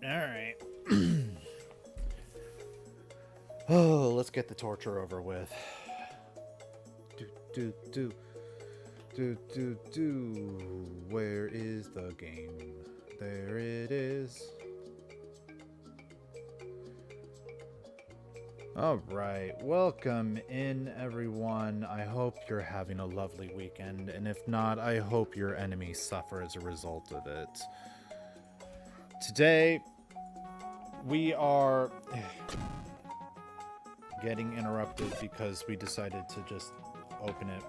Alright. Oh, let's get the torture over with. Do, do, do, do, do. Where is the game? There it is. Alright, welcome in everyone. I hope you're having a lovely weekend, and if not, I hope your enemies suffer as a result of it. Today, we are getting interrupted because we decided to just open it.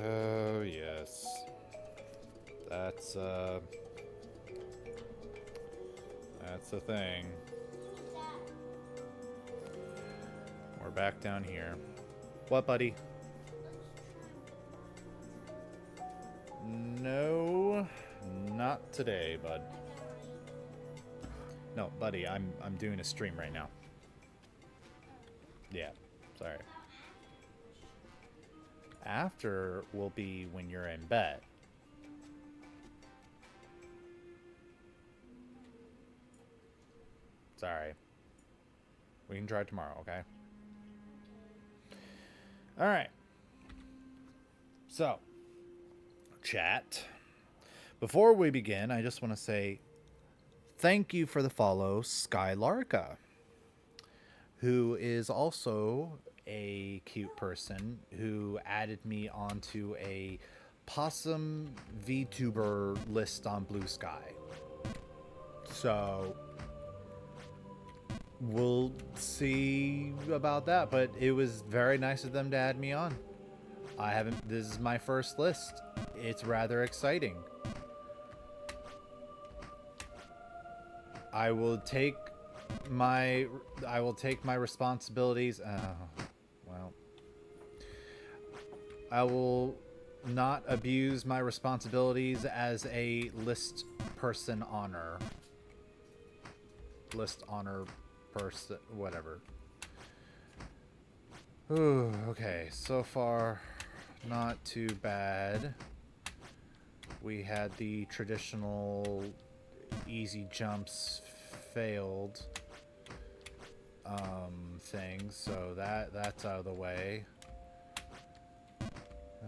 Oh, yes. That's the thing. We're back down here. What, buddy? No, not today, bud. No, buddy, I'm doing a stream right now. Yeah, sorry. After will be when you're in bed. Sorry. We can try tomorrow, okay? Alright. So, chat. Before we begin, I just want to say thank you for the follow, Skylarka, who is also a cute person who added me onto a possum VTuber list on Blue Sky. So we'll see about that, but it was very nice of them to add me on. This is my first list. It's rather exciting. I will take my responsibilities. Well, I will not abuse my responsibilities as a list honor person, whatever. Ooh, okay, so far not too bad. We had the traditional easy jumps failed things, so that's out of the way.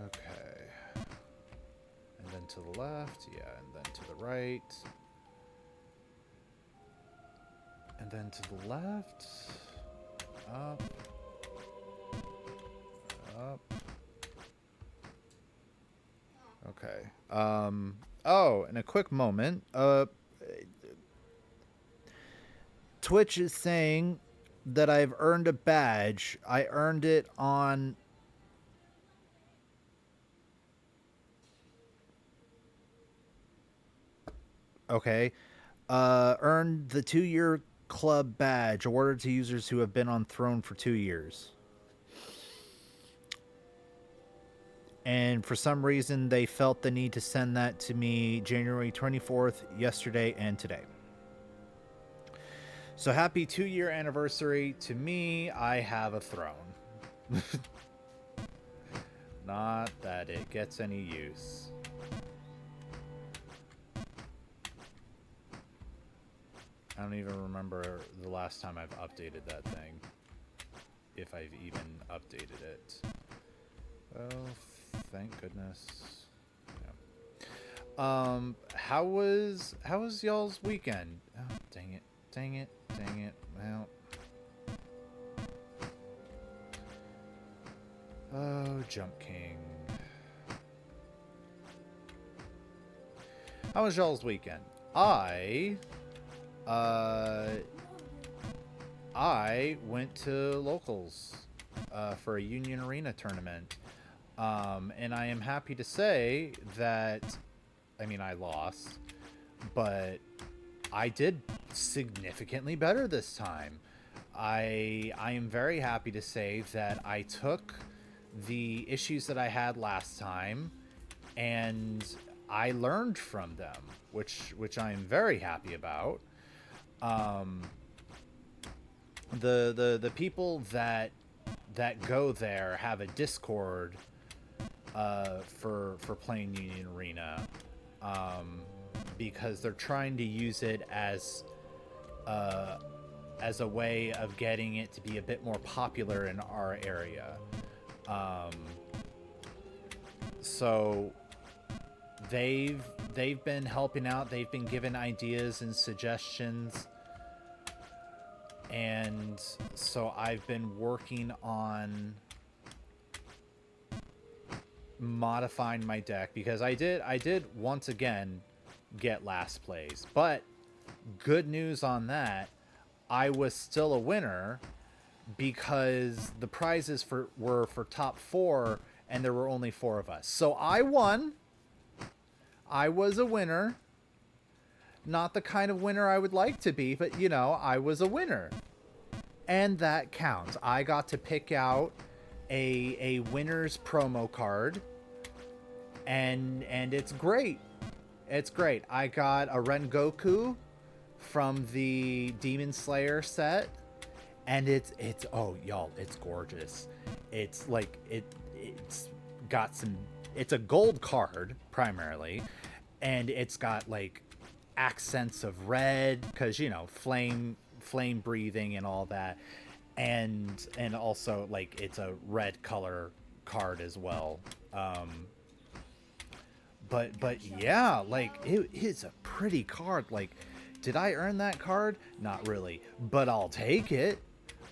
Okay. And then to the left, yeah, and then to the right. And then to the left. Up. Up. Okay. Oh, in a quick moment, Twitch is saying that I've earned a badge. I earned it on... Okay. Earned the 2-year club badge awarded to users who have been on Throne for 2 years. And for some reason, they felt the need to send that to me January 24th, yesterday, and today. So happy 2-year anniversary to me. I have a throne. Not that it gets any use. I don't even remember the last time I've updated that thing. If I've even updated it. Oh, thank goodness. Yeah. How was y'all's weekend? Oh, dang it. Dang it. Dang it. Well. Oh, Jump King. How was y'all's weekend? I went to locals for a Union Arena tournament. And I am happy to say that, I mean, I lost, but I did significantly better this time. I am very happy to say that I took the issues that I had last time and I learned from them, which I am very happy about. the people that go there have a Discord for playing Union Arena, um, because they're trying to use it uh, as a way of getting it to be a bit more popular in our area. Um, so they've they've been helping out. They've been giving ideas and suggestions, and so I've been working on modifying my deck because I did once again get last place, but good news on that, I was still a winner because the prizes were for top 4 and there were only 4 of us. So I won. I was a winner. Not the kind of winner I would like to be, but you know, I was a winner. And that counts. I got to pick out a winner's promo card, and it's great. It's great. I got a Rengoku from the Demon Slayer set, and it's oh y'all, it's gorgeous. It's like it's got some, it's a gold card primarily, and it's got like accents of red because you know flame breathing and all that, and also like it's a red color card as well. But yeah, like it is a pretty card. Like, did I earn that card? Not really, but I'll take it.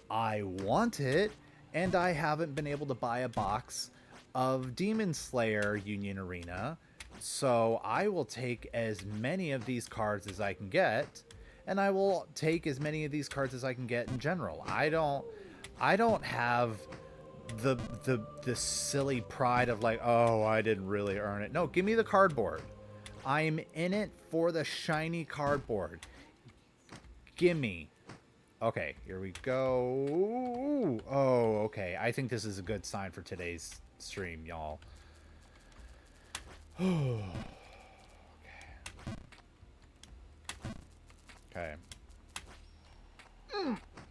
I want it, and I haven't been able to buy a box of Demon Slayer Union Arena, so I will take as many of these cards as I can get, and I will take as many of these cards as I can get in general. I don't have the silly pride of like, oh, I didn't really earn it. No, give me the cardboard. I'm in it for the shiny cardboard. Gimme. Okay, here we go. Oh, okay. I think this is a good sign for today's stream, y'all. Okay.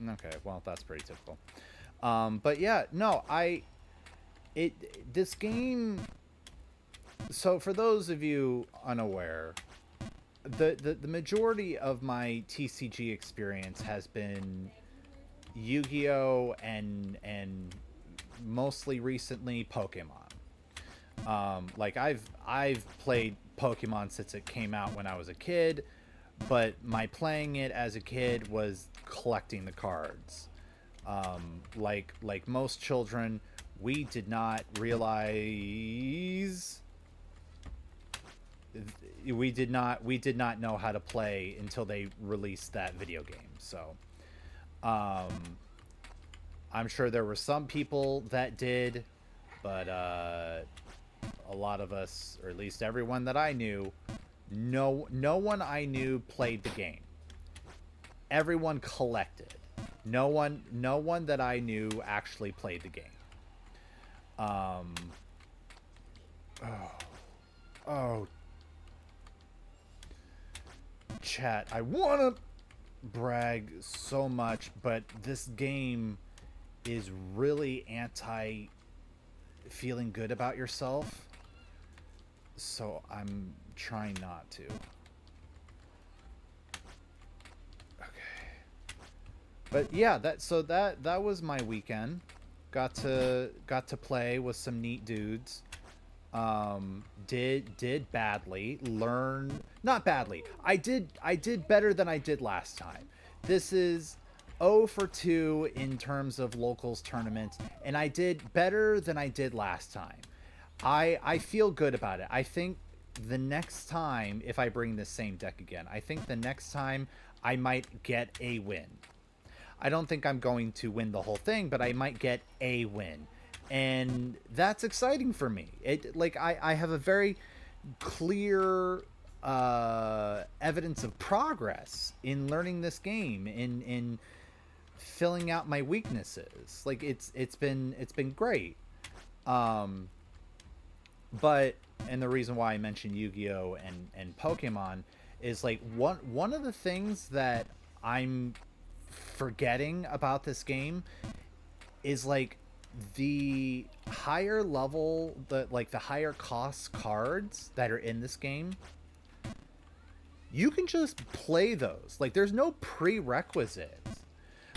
Okay, well, that's pretty typical. But yeah, no, this game, so for those of you unaware, the majority of my TCG experience has been Yu-Gi-Oh and mostly recently Pokemon. Like I've played Pokemon since it came out when I was a kid, but my playing it as a kid was collecting the cards. Like most children, we did not realize we did not know how to play until they released that video game. So I'm sure there were some people that did, but a lot of us, or at least everyone that I knew, no one I knew played the game. Everyone collected. No one that I knew actually played the game. Oh, chat, I want to brag so much, but this game is really anti feeling good about yourself, so I'm trying not to. Okay. But yeah, that was my weekend. Got to play with some neat dudes. Did badly. Not badly. I did better than I did last time. This is 0 for 2 in terms of locals tournaments, and I did better than I did last time. I feel good about it. I think the next time, if I bring this same deck again, I think the next time I might get a win. I don't think I'm going to win the whole thing, but I might get a win. And that's exciting for me. I have a very clear evidence of progress in learning this game, in filling out my weaknesses. Like it's been great. But and the reason why I mentioned Yu-Gi-Oh and Pokemon is like one of the things that I'm forgetting about this game is like the higher level, the higher cost cards that are in this game, you can just play those. Like there's no prerequisites.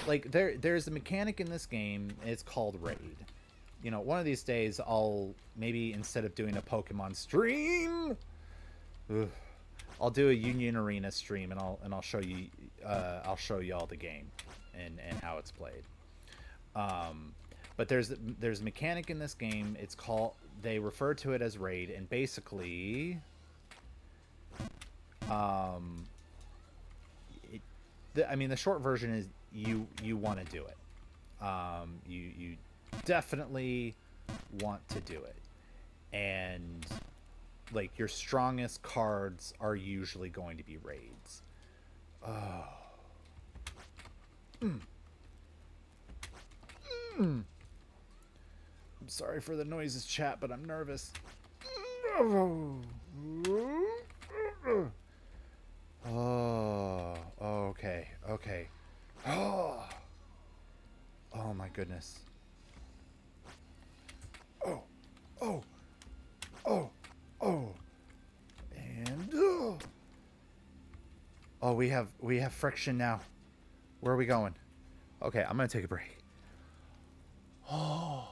Like there's a mechanic in this game, it's called raid. You know, one of these days I'll maybe, instead of doing a Pokemon stream, I'll do a Union Arena stream, and I'll show you all the game and how it's played. But there's a mechanic in this game. It's called, they refer to it as raid, and basically, I mean, the short version is you want to do it. You definitely want to do it, and like your strongest cards are usually going to be raids. Oh. I'm sorry for the noises, chat, but I'm nervous. Oh, okay, okay. Oh, oh my goodness. Oh, oh, oh, oh, and oh, we have friction now. Where are we going? Okay, I'm gonna take a break. Oh,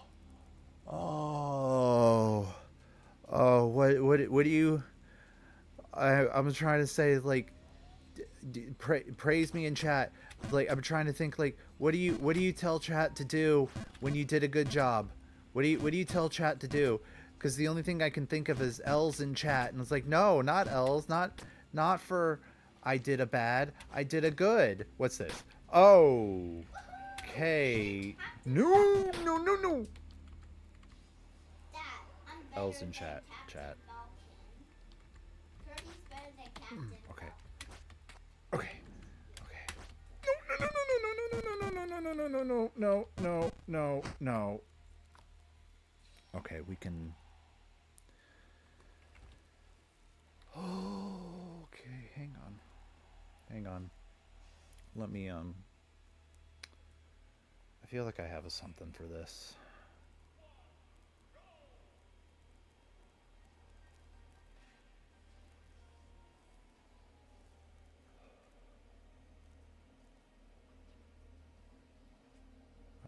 oh, oh. What do you? I'm trying to say, like, praise me in chat. Like, I'm trying to think, like, what do you tell chat to do when you did a good job? What do you tell chat to do? Because the only thing I can think of is L's in chat, and it's like, no, not L's, not for I did a bad, I did a good. What's this? Oh, okay. No. L's in chat. Okay. No. Okay, we can. Oh, okay, hang on. Let me I feel like I have something for this.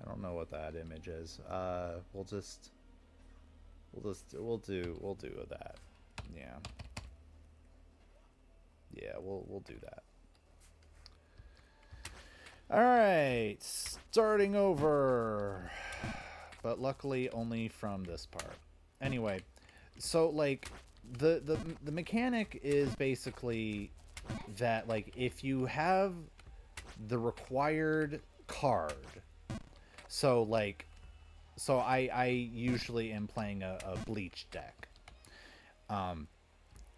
I don't know what that image is. We'll do that. Yeah. Yeah, we'll do that. All right, starting over. But luckily only from this part. Anyway, so like the mechanic is basically that, like, if you have the required card, so I usually am playing a bleach deck,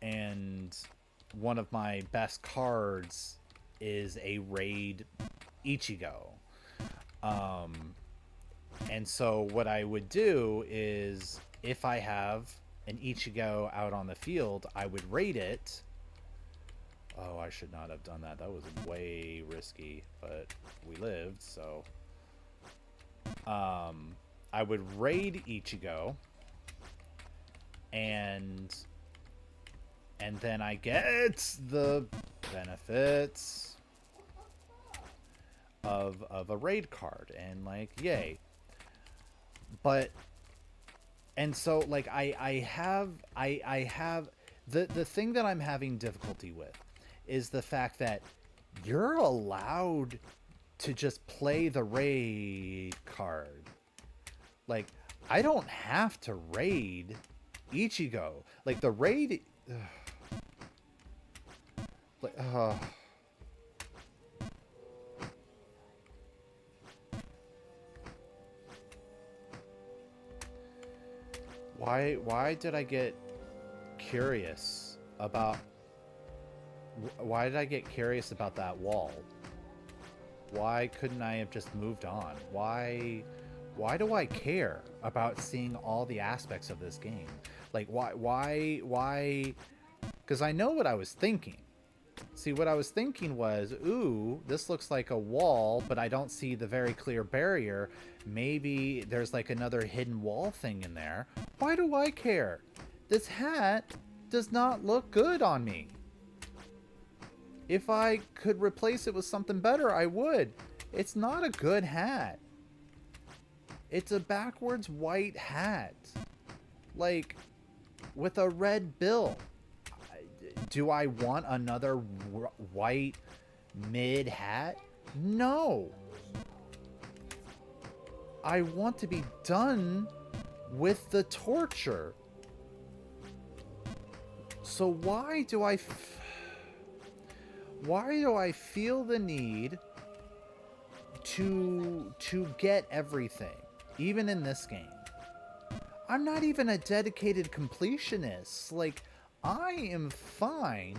and one of my best cards is a raid Ichigo, and so what I would do is, if I have an Ichigo out on the field, I would raid it. Oh, I should not have done that. That was way risky, but we lived, so I would raid Ichigo, and then I get the benefits of a raid card, and like, yay. But, and so like I have the thing that I'm having difficulty with is the fact that you're allowed to just play the raid card. Like, I don't have to raid Ichigo. Like, the raid... like, Why did I get curious about... Why did I get curious about that wall? Why couldn't I have just moved on? Why do I care about seeing all the aspects of this game? Like, why? Because I know what I was thinking. See, what I was thinking was, ooh, this looks like a wall, but I don't see the very clear barrier. Maybe there's like another hidden wall thing in there. Why do I care? This hat does not look good on me. If I could replace it with something better, I would. It's not a good hat. It's a backwards white hat. Like, with a red bill. Do I want another white mid hat? No. I want to be done with the torture. So why do I feel the need to get everything, even in this game? I'm not even a dedicated completionist. Like, I am fine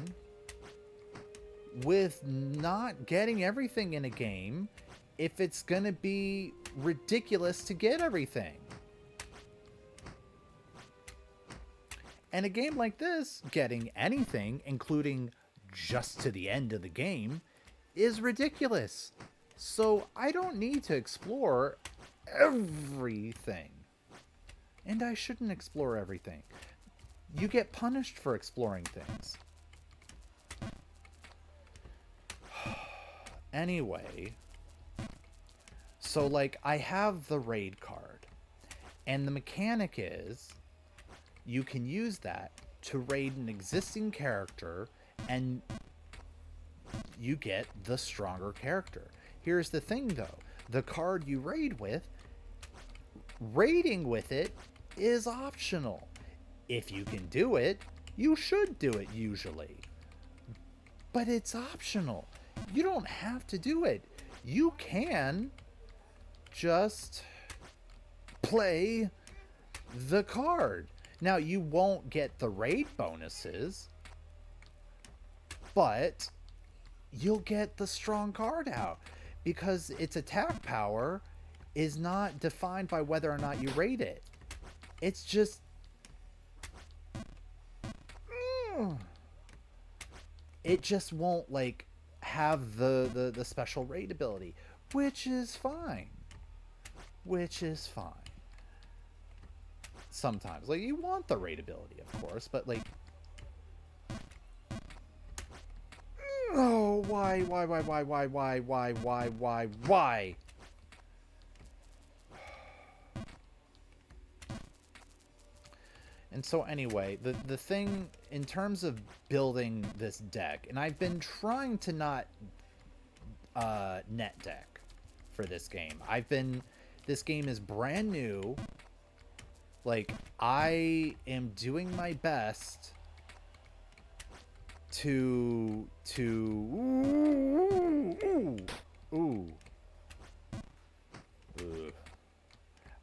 with not getting everything in a game if it's gonna be ridiculous to get everything. And a game like this, getting anything, including just to the end of the game, is ridiculous. So I don't need to explore everything. And I shouldn't explore everything. You get punished for exploring things. Anyway, so like I have the raid card, and the mechanic is you can use that to raid an existing character and you get the stronger character. Here's the thing though, the card you raid with, raiding with it is optional. If you can do it, you should do it usually. But it's optional. You don't have to do it. You can just play the card. Now, you won't get the raid bonuses, but you'll get the strong card out because its attack power is not defined by whether or not you raid it. It's just it just won't like have the special raid ability, which is fine. Sometimes, like, you want the raid ability, of course, but like, oh, why? And so anyway, the thing in terms of building this deck, and I've been trying to not net deck for this game. This game is brand new. Like, I am doing my best to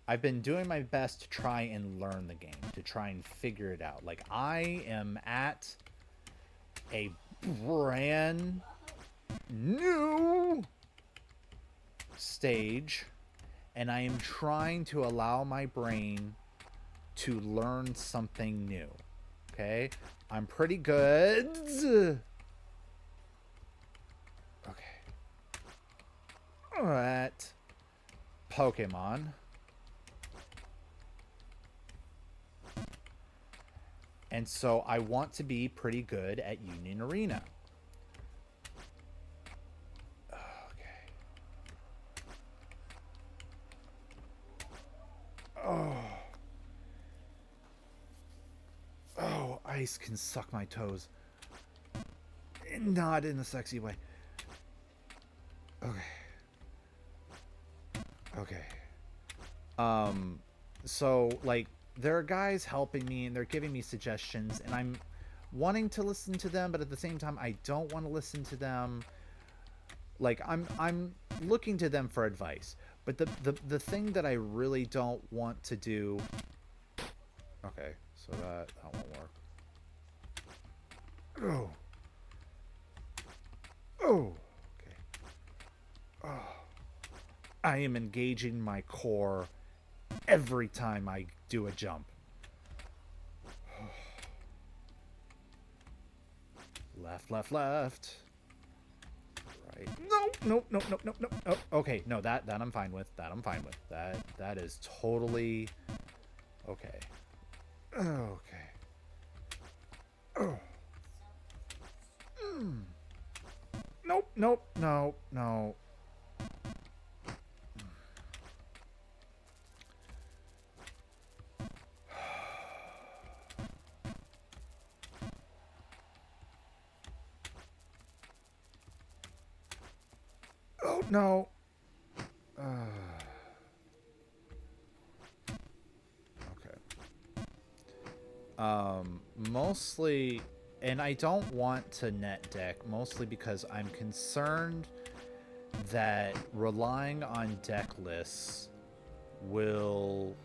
I've been doing my best to try and learn the game, to try and figure it out. Like, I am at a brand new stage, and I am trying to allow my brain to learn something new. Okay? I'm pretty good. Okay. At Pokemon. And so I want to be pretty good at Union Arena. Okay. Oh, ice can suck my toes. Not in a sexy way. Okay. So, like, there are guys helping me and they're giving me suggestions, and I'm wanting to listen to them, but at the same time I don't want to listen to them. Like, I'm looking to them for advice, but the thing that I really don't want to do. Okay, so that won't work. Okay. I am engaging my core every time I do a jump. Left, left, left. Right. No, no, no, no, no, no. Oh, okay, no, that I'm fine with. That I'm fine with. That is totally okay. Okay. Oh. Nope, nope, no, no. Oh, no. Okay. Mostly, and I don't want to net deck, mostly because I'm concerned that relying on deck lists will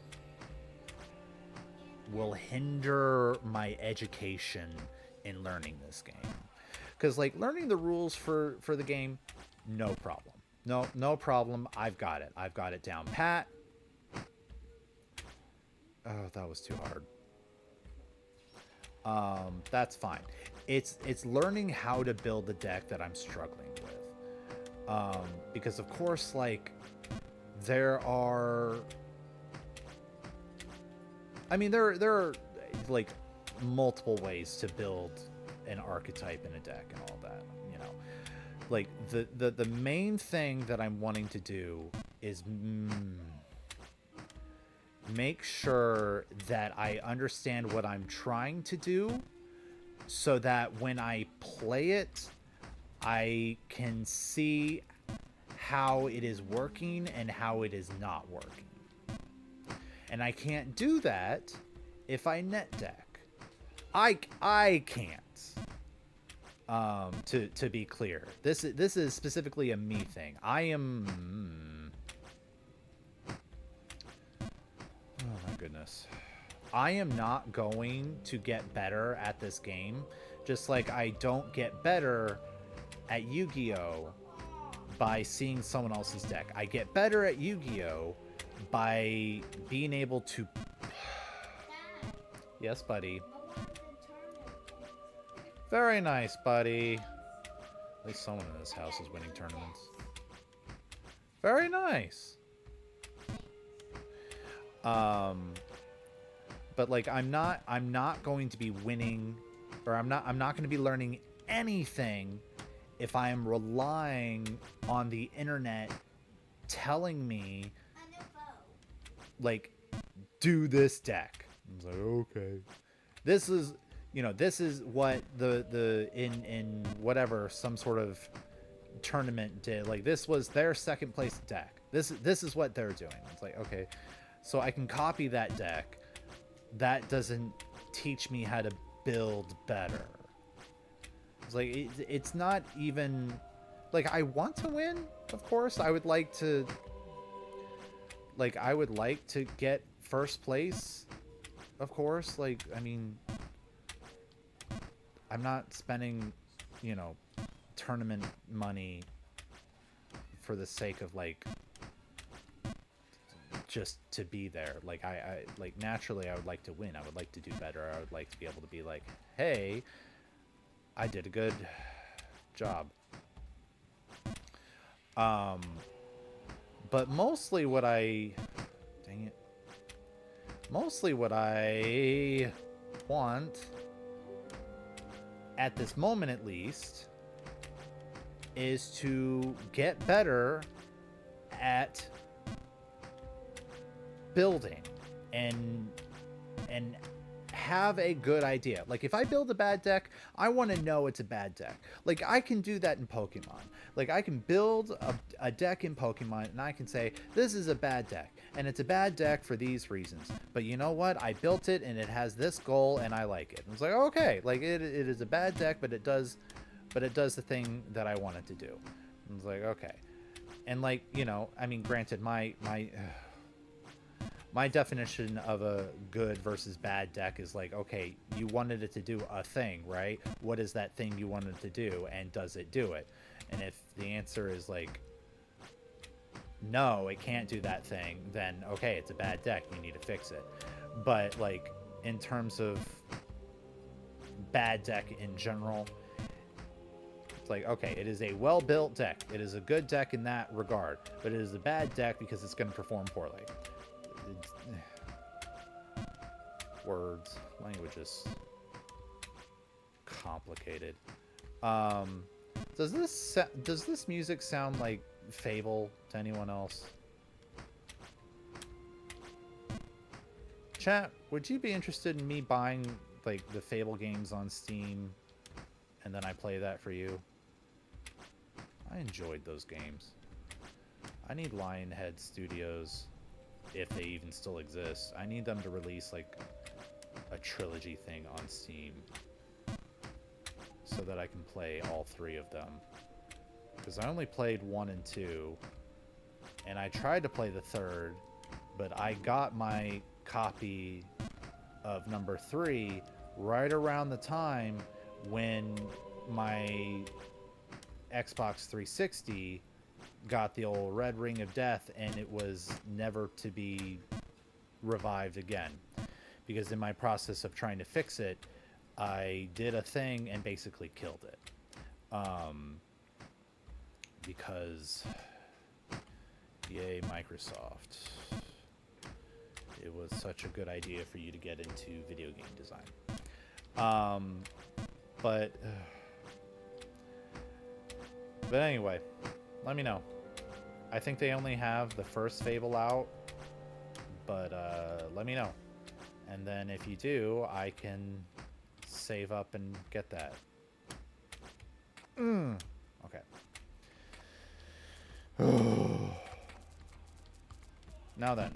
hinder my education in learning this game. Because like learning the rules for the game, no problem. No problem. I've got it down pat. Oh, that was too hard. That's fine. It's learning how to build the deck that I'm struggling with. Because of course, like there are, I mean, there are like multiple ways to build an archetype in a deck and all that. You know, like the main thing that I'm wanting to do is make sure that I understand what I'm trying to do, so that when I play it, I can see how it is working and how it is not working. And I can't do that if I net deck. I can't. To be clear, this is specifically a me thing. I am. Oh my goodness. I am not going to get better at this game, just like I don't get better at Yu-Gi-Oh! By seeing someone else's deck. I get better at Yu-Gi-Oh! By being able to... Yes, buddy. Very nice, buddy. At least someone in this house is winning tournaments. Very nice. But like I'm not going to be winning, or I'm not going to be learning anything if I am relying on the internet telling me like do this deck. I was like, okay. This is, you know, this is what the in whatever some sort of tournament did. Like this was their second place deck. This is what they're doing. It's like, okay. So I can copy that deck. That doesn't teach me how to build better. It's like it's not even like I want to win, of course. I would like to get first place, of course. Like, I mean, I'm not spending, you know, tournament money for the sake of like just to be there. Like I like naturally I would like to win. I would like to do better. I would like to be able to be like, hey, I did a good job. But mostly what I want at this moment, at least, is to get better at building and have a good idea. Like if I build a bad deck, I want to know it's a bad deck. Like I can do that in Pokemon. Like I can build a deck in Pokemon and I can say this is a bad deck and it's a bad deck for these reasons. But you know what? I built it and it has this goal and I like it. And it's like, okay, like it is a bad deck, but it does the thing that I want it to do. And it's like, okay. And like, you know, I mean, granted, my definition of a good versus bad deck is like, okay, you wanted it to do a thing, right? What is that thing you wanted to do, and does it do it? And if the answer is like, no, it can't do that thing, then okay, it's a bad deck, you need to fix it. But like, in terms of bad deck in general, It's like, okay, it is a well-built deck. It is a good deck in that regard, but it is a bad deck because it's going to perform poorly. Words, languages, complicated. Does this music sound like Fable to anyone else? Chat, would you be interested in me buying like the Fable games on Steam and then I play that for you? I enjoyed those games. I need Lionhead Studios, if they even still exist. I need them to release like a trilogy thing on Steam so that I can play all 3 of them. Because I only played 1 and 2, and I tried to play the 3rd, but I got my copy of number 3 right around the time when my Xbox 360 got the old red ring of death, and it was never to be revived again. Because in my process of trying to fix it, I did a thing and basically killed it. Because yay, Microsoft. It was such a good idea for you to get into video game design. But anyway, let me know. I think they only have the first Fable out, but let me know. And then if you do, I can save up and get that. Okay. Now then.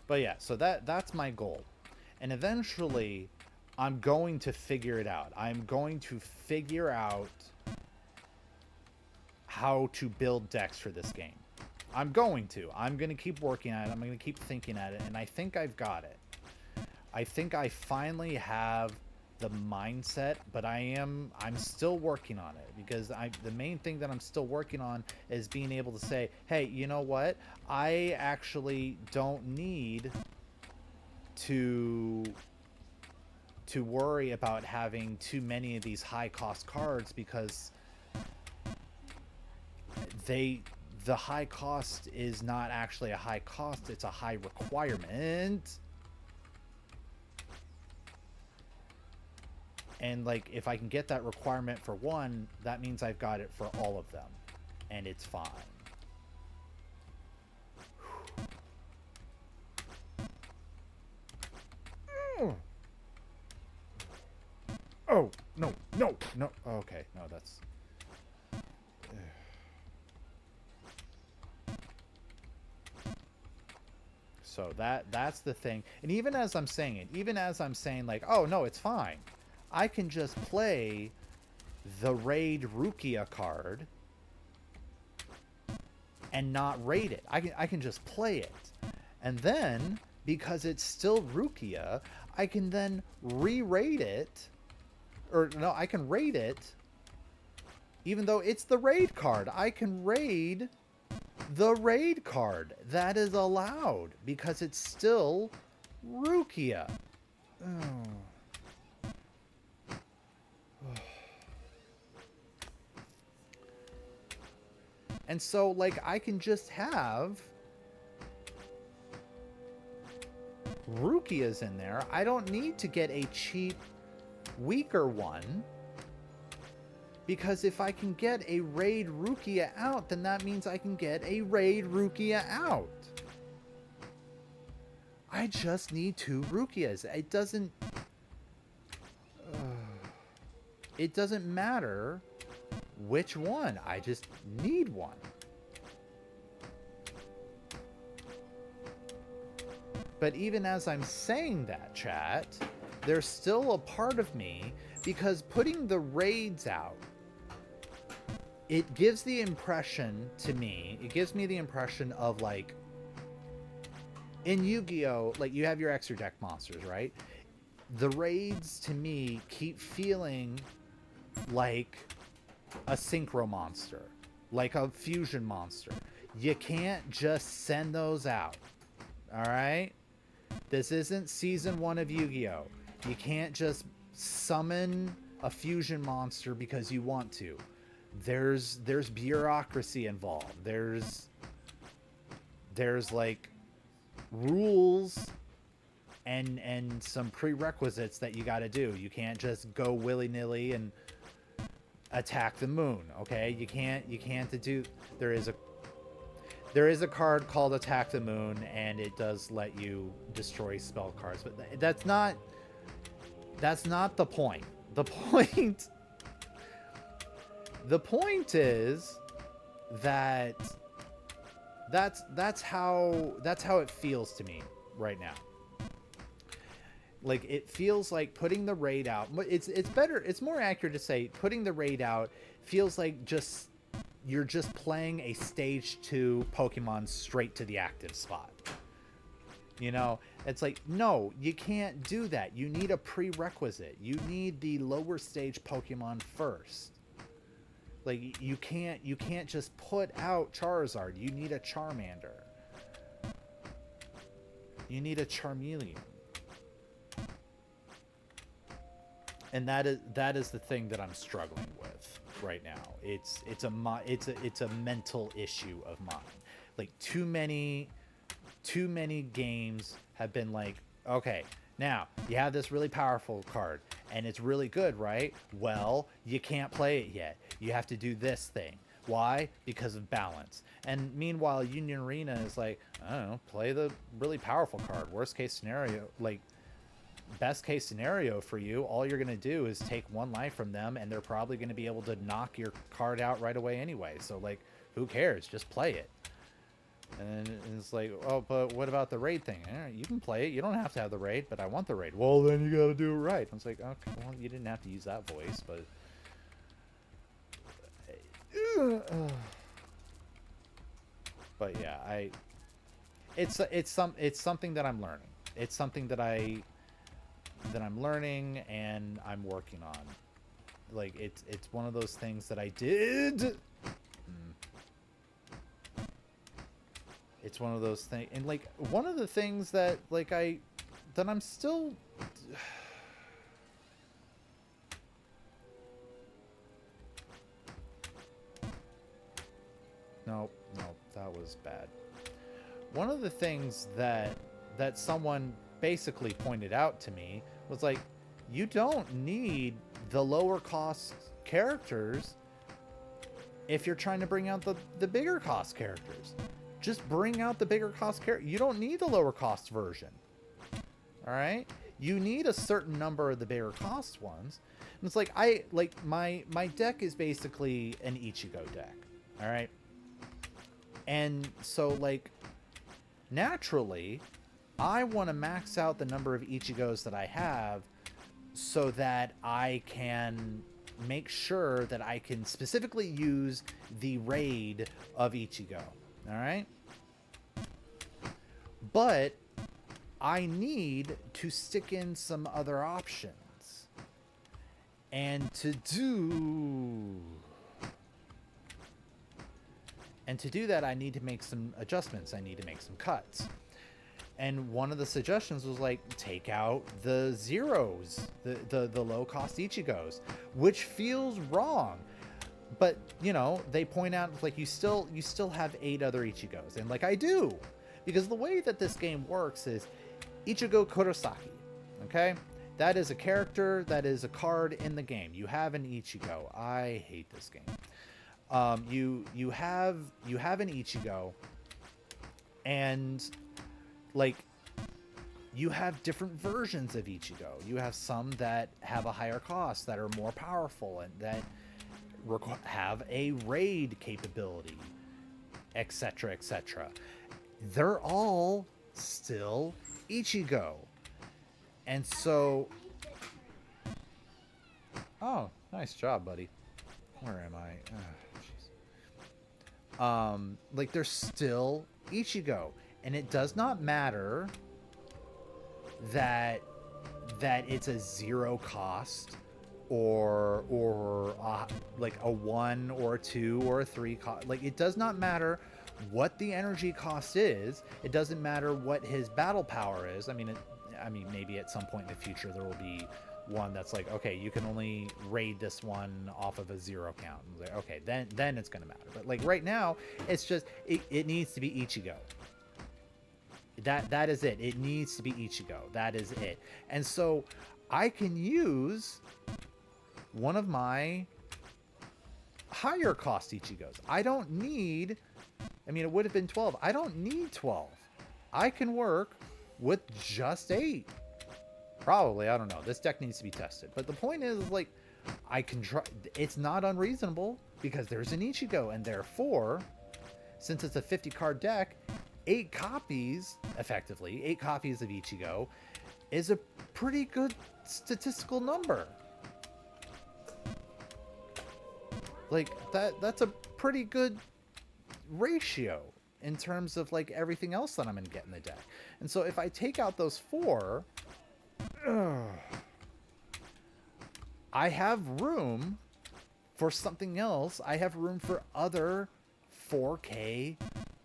But yeah, so that's my goal. And eventually, I'm going to figure it out. I'm going to figure out how to build decks for this game. I'm going to keep working at it. I'm going to keep thinking at it. And I think I've got it. I think I finally have the mindset, but I'm still working on it, because the main thing that I'm still working on is being able to say, hey, you know what? I actually don't need to worry about having too many of these high cost cards, because the high cost is not actually a high cost, it's a high requirement. And like, if I can get that requirement for one, that means I've got it for all of them, and it's fine. Oh, no. Okay, no, that's... So that's the thing. And even as I'm saying it, even as I'm saying like, oh no, it's fine, I can just play the Raid Rukia card and not raid it. I can just play it. And then, because it's still Rukia, I can then re-raid it. Or no, I can raid it even though it's the raid card. I can raid the raid card. That is allowed because it's still Rukia. And so, like, I can just have Rukias in there. I don't need to get a cheap, weaker one. Because if I can get a Raid Rukia out, then that means I can get a Raid Rukia out. I just need 2 Rukias. It doesn't matter which one. I just need one. But even as I'm saying that, chat, there's still a part of me, because putting the raids out, it gives the impression to me, it gives me the impression of, like, in Yu-Gi-Oh, like, you have your extra deck monsters, right? The raids, to me, keep feeling like a synchro monster, like a fusion monster. You can't just send those out, all right? This isn't season 1 of Yu-Gi-Oh. You can't just summon a fusion monster because you want to. There's bureaucracy involved. There's like rules and some prerequisites that you got to do. You can't just go willy-nilly and attack the moon, okay? You can't do. There is a card called Attack the Moon, and it does let you destroy spell cards, but that's not the point. The point is that that's how it feels to me right now. Like, it feels like putting the raid out. It's more accurate to say putting the raid out feels like you're just playing a stage 2 Pokemon straight to the active spot. You know, it's like, no, you can't do that. You need a prerequisite. You need the lower stage Pokemon first. Like, you can't just put out Charizard. You need a Charmander. You need a Charmeleon. And that is the thing that I'm struggling with right now. It's a mental issue of mine. Like, too many games have been like, okay, now you have this really powerful card and it's really good, right? Well, you can't play it yet. You have to do this thing. Why? Because of balance. And meanwhile, Union Arena is like, I don't know, play the really powerful card. Worst case scenario, like, best case scenario for you, all you're going to do is take 1 life from them, and they're probably going to be able to knock your card out right away anyway. So, like, who cares? Just play it. And it's like, oh, but what about the raid thing? You can play it. You don't have to have the raid, but I want the raid. Well, then you got to do it right. I was like, okay, well, you didn't have to use that voice, but... But yeah, it's something that I'm learning. It's something that I'm learning and I'm working on. Like, it's one of those things that I did. It's one of those things, and like, one of the things that I'm still Nope, that was bad. One of the things that someone basically pointed out to me was like, you don't need the lower cost characters if you're trying to bring out the bigger cost characters. Just bring out the bigger cost character. You don't need the lower cost version. All right? You need a certain number of the bigger cost ones. And it's like, my deck is basically an Ichigo deck. All right? And so, like, naturally, I want to max out the number of Ichigos that I have so that I can make sure that I can specifically use the raid of Ichigo. All right? But I need to stick in some other options. And to do that, I need to make some adjustments. I need to make some cuts. And one of the suggestions was like, take out the zeros, the low cost Ichigos, which feels wrong. But, you know, they point out, like, you still have 8 other Ichigos. And, like, I do. Because the way that this game works is Ichigo Kurosaki. Okay? That is a character, that is a card in the game. You have an Ichigo. I hate this game. You have an Ichigo, and, like, you have different versions of Ichigo. You have some that have a higher cost, that are more powerful, and that have a raid capability, etc., etc. They're all still Ichigo. And so... Oh, nice job, buddy. Where am I? Oh, jeez. Like, they're still Ichigo. And it does not matter that it's a 0 cost or like a 1 or a 2 or a 3 cost. Like, it does not matter what the energy cost is. It doesn't matter what his battle power is. I mean, maybe at some point in the future there will be one that's like, okay, you can only raid this one off of a 0 count. And like, okay, then it's gonna matter. But like right now, it's just it needs to be Ichigo. That is it. It needs to be Ichigo. That is it. And so I can use one of my higher cost Ichigos. I don't need, I mean, it would have been 12. I don't need 12. I can work with just 8. Probably, I don't know. This deck needs to be tested. But the point is, like, I can try. It's not unreasonable because there's an Ichigo, and therefore, since it's a 50 card deck, 8 copies, effectively, 8 copies of Ichigo is a pretty good statistical number. Like, that's a pretty good ratio in terms of, like, everything else that I'm going to get in the deck. And so if I take out those 4, I have room for something else. I have room for other 4K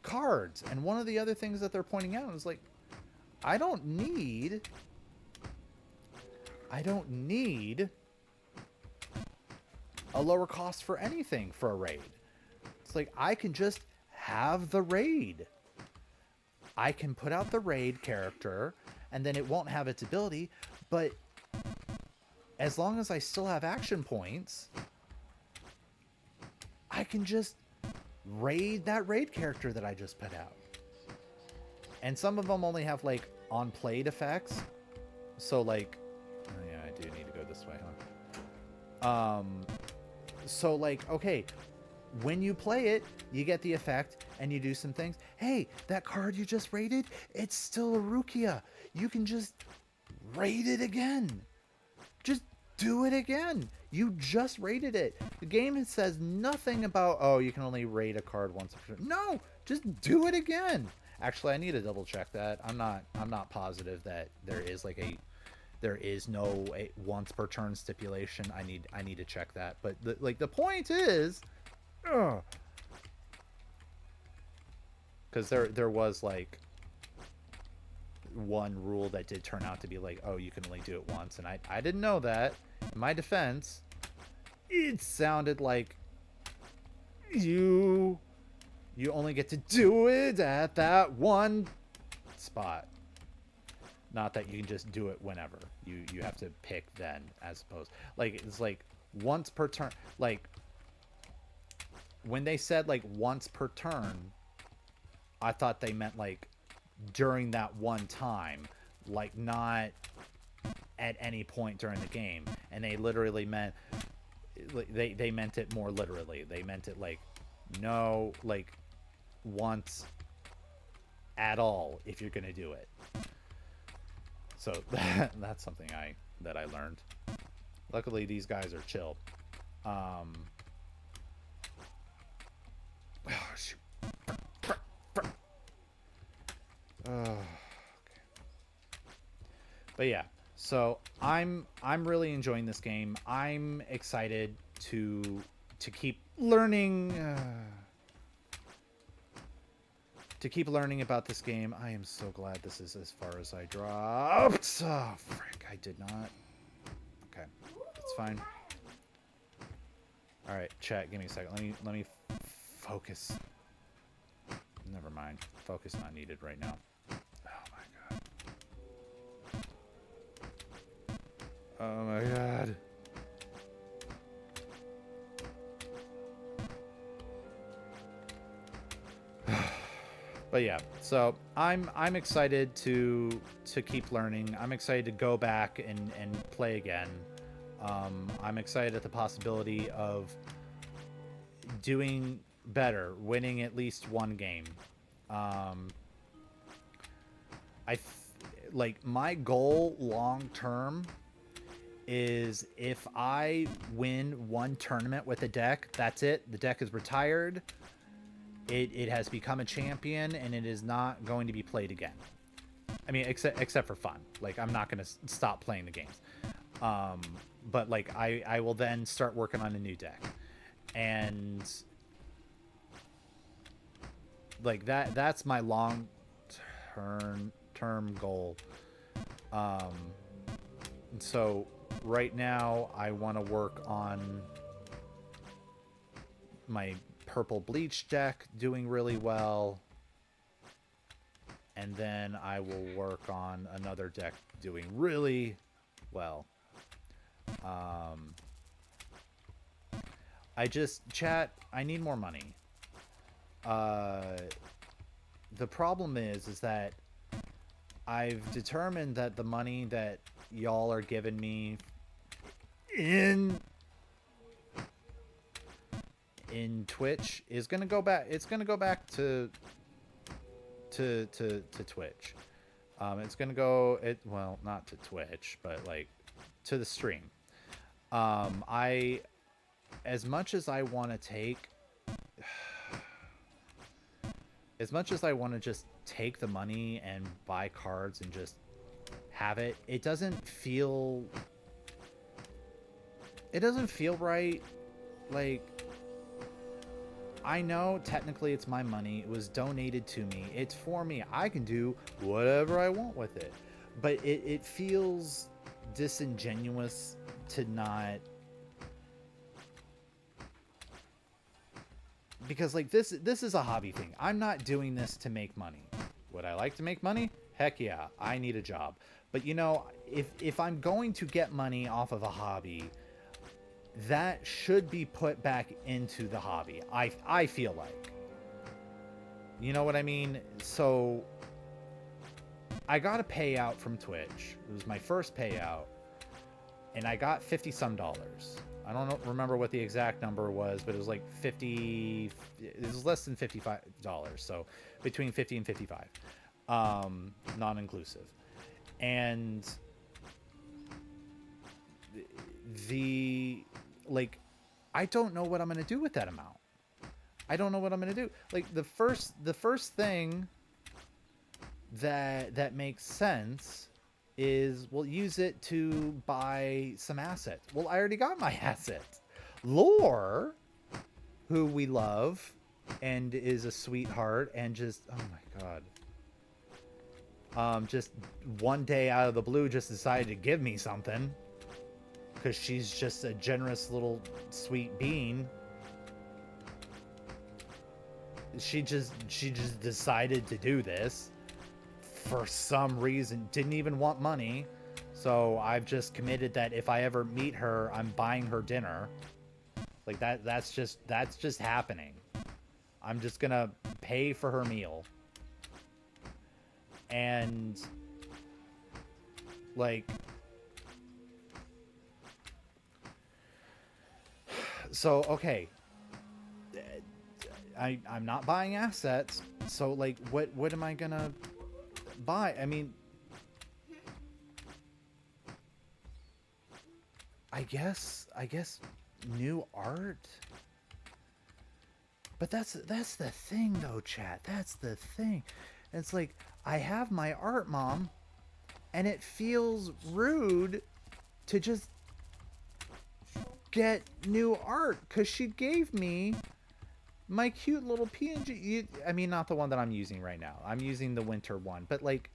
cards. And one of the other things that they're pointing out is like, I don't need a lower cost for anything for a raid. It's like, I can just have the raid. I can put out the raid character, and then it won't have its ability, but as long as I still have action points, I can just raid that raid character that I just put out. And some of them only have, like, on-played effects. So, like, oh yeah, I do need to go this way, huh? So, like, okay, when you play it, you get the effect, and you do some things. Hey, that card you just raided, it's still a Rukia. You can just raid it again. Just do it again. You just raided it. The game says nothing about, oh, you can only raid a card once. No, just do it again. Actually, I need to double check that. I'm not positive that there is no once per turn stipulation. I need to check that. But the point is, because there was like one rule that did turn out to be like, oh, you can only do it once, and I didn't know that. In my defense, it sounded like you only get to do it at that one spot, not that you can just do it whenever. You have to pick then, as opposed, like, it's like once per turn. Like, when they said like once per turn, I thought they meant like during that one time, like not at any point during the game. And they literally meant, they meant it more literally. They meant it like, no, like once at all if you're gonna do it. So that's something that I learned. Luckily these guys are chill. Oh shoot. Okay. But yeah, so I'm really enjoying this game. I'm excited to keep learning about this game. I am so glad this is as far as I dropped. Oh frick, I did not. Okay, it's fine. All right, chat, give me a second. Let me focus. Never mind. Focus not needed right now. Oh my god. But yeah, so I'm excited to keep learning. I'm excited to go back and play again. I'm excited at the possibility of doing better, winning at least one game. Like, my goal long term is if I win one tournament with a deck, that's it. The deck is retired. It has become a champion, and it is not going to be played again. I mean, except for fun. Like, I'm not going to stop playing the games. But like, I will then start working on a new deck, and like that's my long term goal. And so right now I want to work on my purple bleach deck doing really well. And then I will work on another deck doing really well. Chat, I need more money. The problem is that I've determined that the money that y'all are giving me in Twitch is gonna go back. It's gonna go back to Twitch. It's gonna go well, not to Twitch, but like to the stream. I as much as I want to take as much as I want to just take the money and buy cards and just have it, it doesn't feel right. Like, I know technically it's my money. It was donated to me. It's for me. I can do whatever I want with it. But it feels disingenuous to not... Because, like, this is a hobby thing. I'm not doing this to make money. Would I like to make money? Heck yeah. I need a job. But, you know, if I'm going to get money off of a hobby, that should be put back into the hobby. I feel like. You know what I mean? So I got a payout from Twitch. It was my first payout. And I got $50-some. I don't remember what the exact number was, but it was like 50. It was less than $55. So between 50 and 55. Non-inclusive. And like, I don't know what I'm going to do with that amount. I don't know what I'm going to do. Like, the first thing that makes sense is we'll use it to buy some assets. Well, I already got my assets. Lore, who we love and is a sweetheart and just, oh my God. Just one day out of the blue just decided to give me something. Because she's just a generous little sweet bean. She just decided to do this for some reason. Didn't even want money. So I've just committed that if I ever meet her, I'm buying her dinner. Like that's just happening. I'm just gonna pay for her meal. And like, so okay, I'm not buying assets, so like what am I gonna buy? I mean, I guess new art. But that's the thing though, chat. That's the thing. It's like, I have my art mom, and it feels rude to just get new art because she gave me my cute little PNG. I mean, not the one that I'm using right now. I'm using the winter one, but like,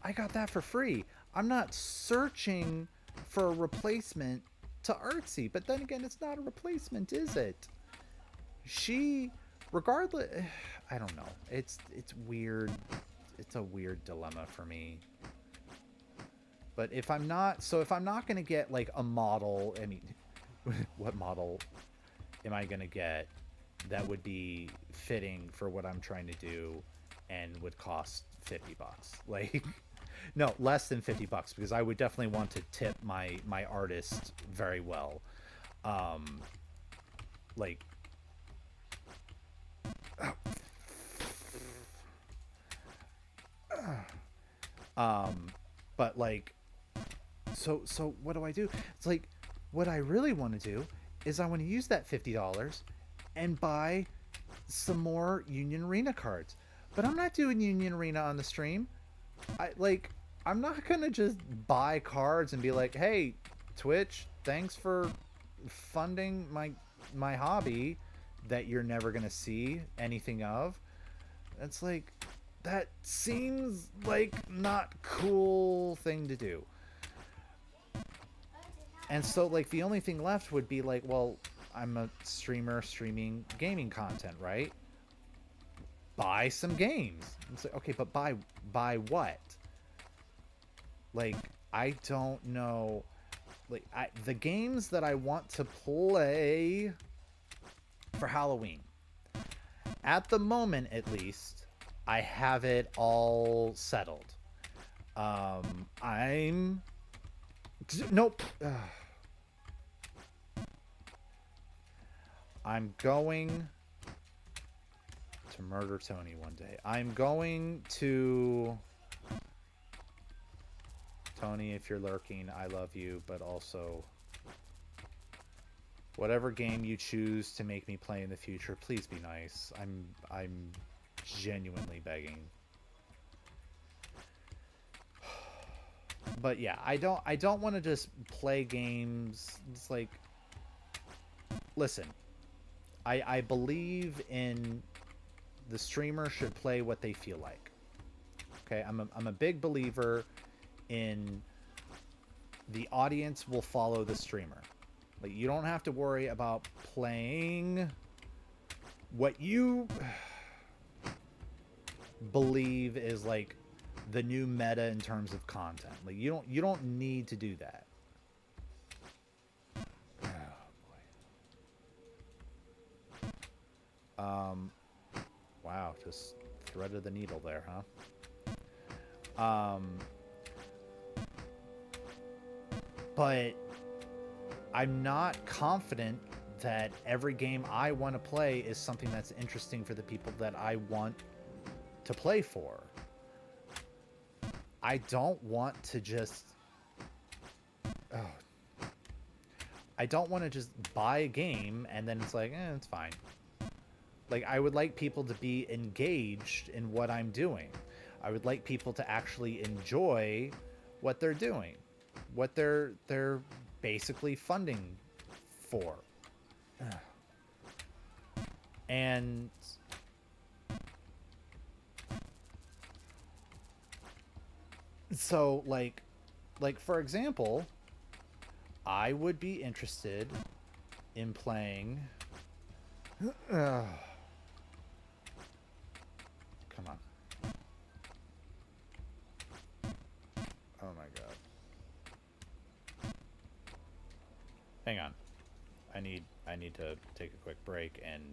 I got that for free. I'm not searching for a replacement to Artsy, but then again, it's not a replacement, is it? She, regardless, I don't know. It's weird. It's a weird dilemma for me. But if I'm not going to get like a model, I mean, what model am I going to get that would be fitting for what I'm trying to do and would cost $50? Like, no, less than $50, because I would definitely want to tip my artist very well. Like, but like, so what do I do? It's like, what I really want to do is I want to use that $50 and buy some more Union Arena cards. But I'm not doing Union Arena on the stream. I'm not gonna just buy cards and be like, hey, Twitch, thanks for funding my hobby that you're never gonna see anything of. It's like, that seems like not cool thing to do. And so, like, the only thing left would be like, well, I'm a streamer streaming gaming content, right? Buy some games. It's like, okay, but buy what? Like, I don't know. Like, the games that I want to play for Halloween, at the moment at least, I have it all settled. I'm nope. I'm going to murder Tony one day. I'm going to Tony, if you're lurking, I love you, but also whatever game you choose to make me play in the future, please be nice. I'm genuinely begging. But yeah, I don't want to just play games. It's like, listen, I believe in the streamer should play what they feel like. Okay, I'm a big believer in the audience will follow the streamer. Like, you don't have to worry about playing what you believe is like the new meta in terms of content. Like, you don't need to do that. Oh boy. Wow, just threaded the needle there, huh? But I'm not confident that every game I want to play is something that's interesting for the people that I want to play for. I don't want to just... Oh. I don't want to just buy a game and then it's like, it's fine. Like, I would like people to be engaged in what I'm doing. I would like people to actually enjoy what they're doing. What they're basically funding for. And so, like for example, I would be interested in playing come on. Oh my god. Hang on. I need to take a quick break and...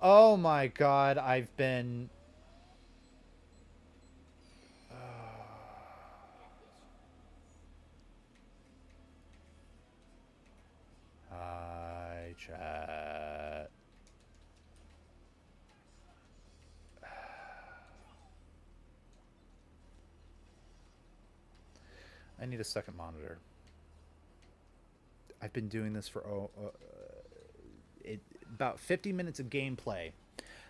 Oh my god, I've been... Hi, chat. I need a second monitor. I've been doing this for about 50 minutes of gameplay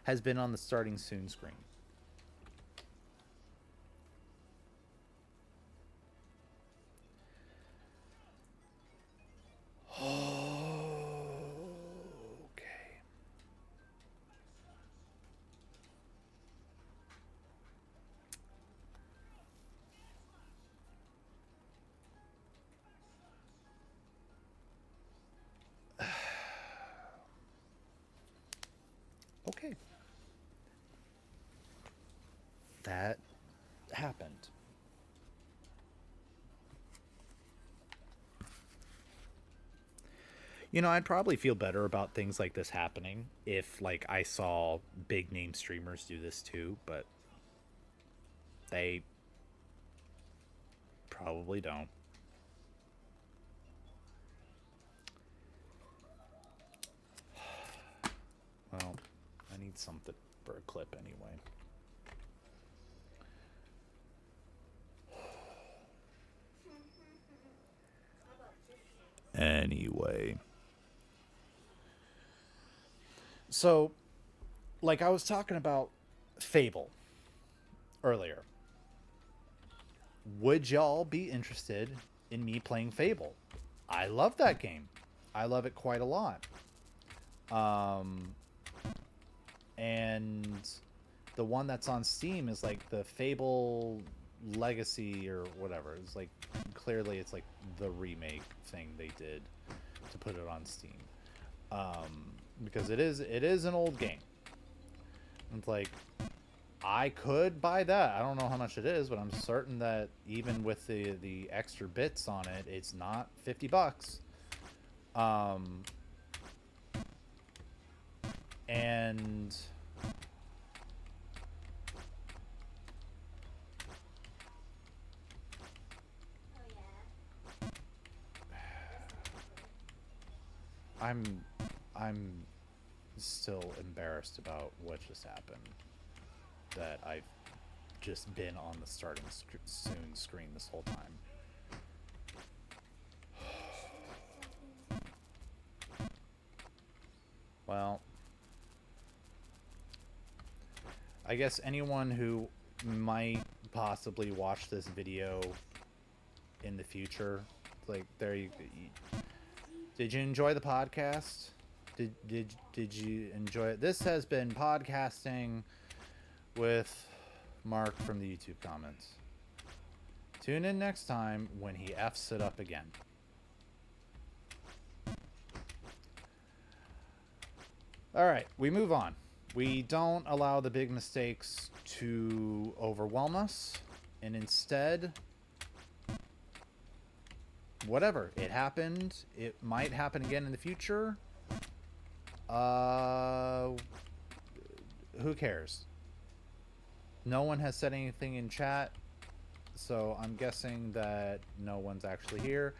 has been on the starting soon screen. Okay. That happened. You know, I'd probably feel better about things like this happening if, like, I saw big name streamers do this too, but they probably don't. Well, I need something for a clip anyway. Anyway. So, like I was talking about Fable earlier. Would y'all be interested in me playing Fable? I love that game. I love it quite a lot. And the one that's on Steam is like the Fable Legacy or whatever. It's like clearly it's like the remake thing they did to put it on Steam, because it is an old game. It's like I could buy that. I don't know how much it is, but I'm certain that even with the extra bits on it, it's not $50. And I'm still embarrassed about what just happened. That I've just been on the starting soon screen this whole time. Well, I guess anyone who might possibly watch this video in the future, like did you enjoy the podcast? Did you enjoy it? This has been podcasting with Mark from the YouTube comments. Tune in next time when he F's it up again. Alright, we move on. We don't allow the big mistakes to overwhelm us, and instead, whatever. It happened. It might happen again in the future. Who cares? No one has said anything in chat, so I'm guessing that no one's actually here.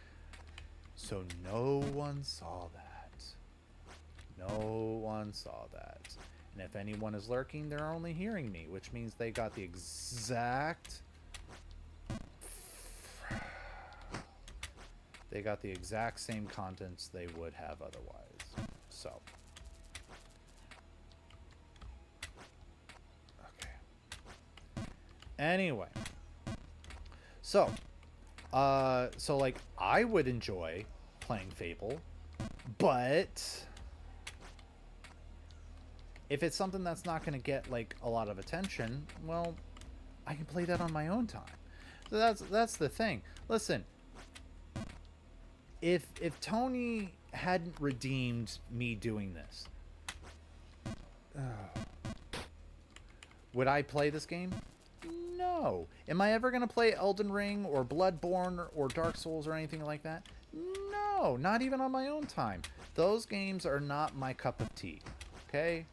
So no one saw that. No one saw that. And if anyone is lurking, they're only hearing me, which means they got the exact... They got the exact same contents they would have otherwise. So... Anyway, so like I would enjoy playing Fable, but if it's something that's not going to get like a lot of attention, well, I can play that on my own time. So that's the thing. Listen, if Tony hadn't redeemed me doing this, would I play this game? No. Am I ever going to play Elden Ring or Bloodborne or Dark Souls or anything like that? No, not even on my own time. Those games are not my cup of tea. Okay?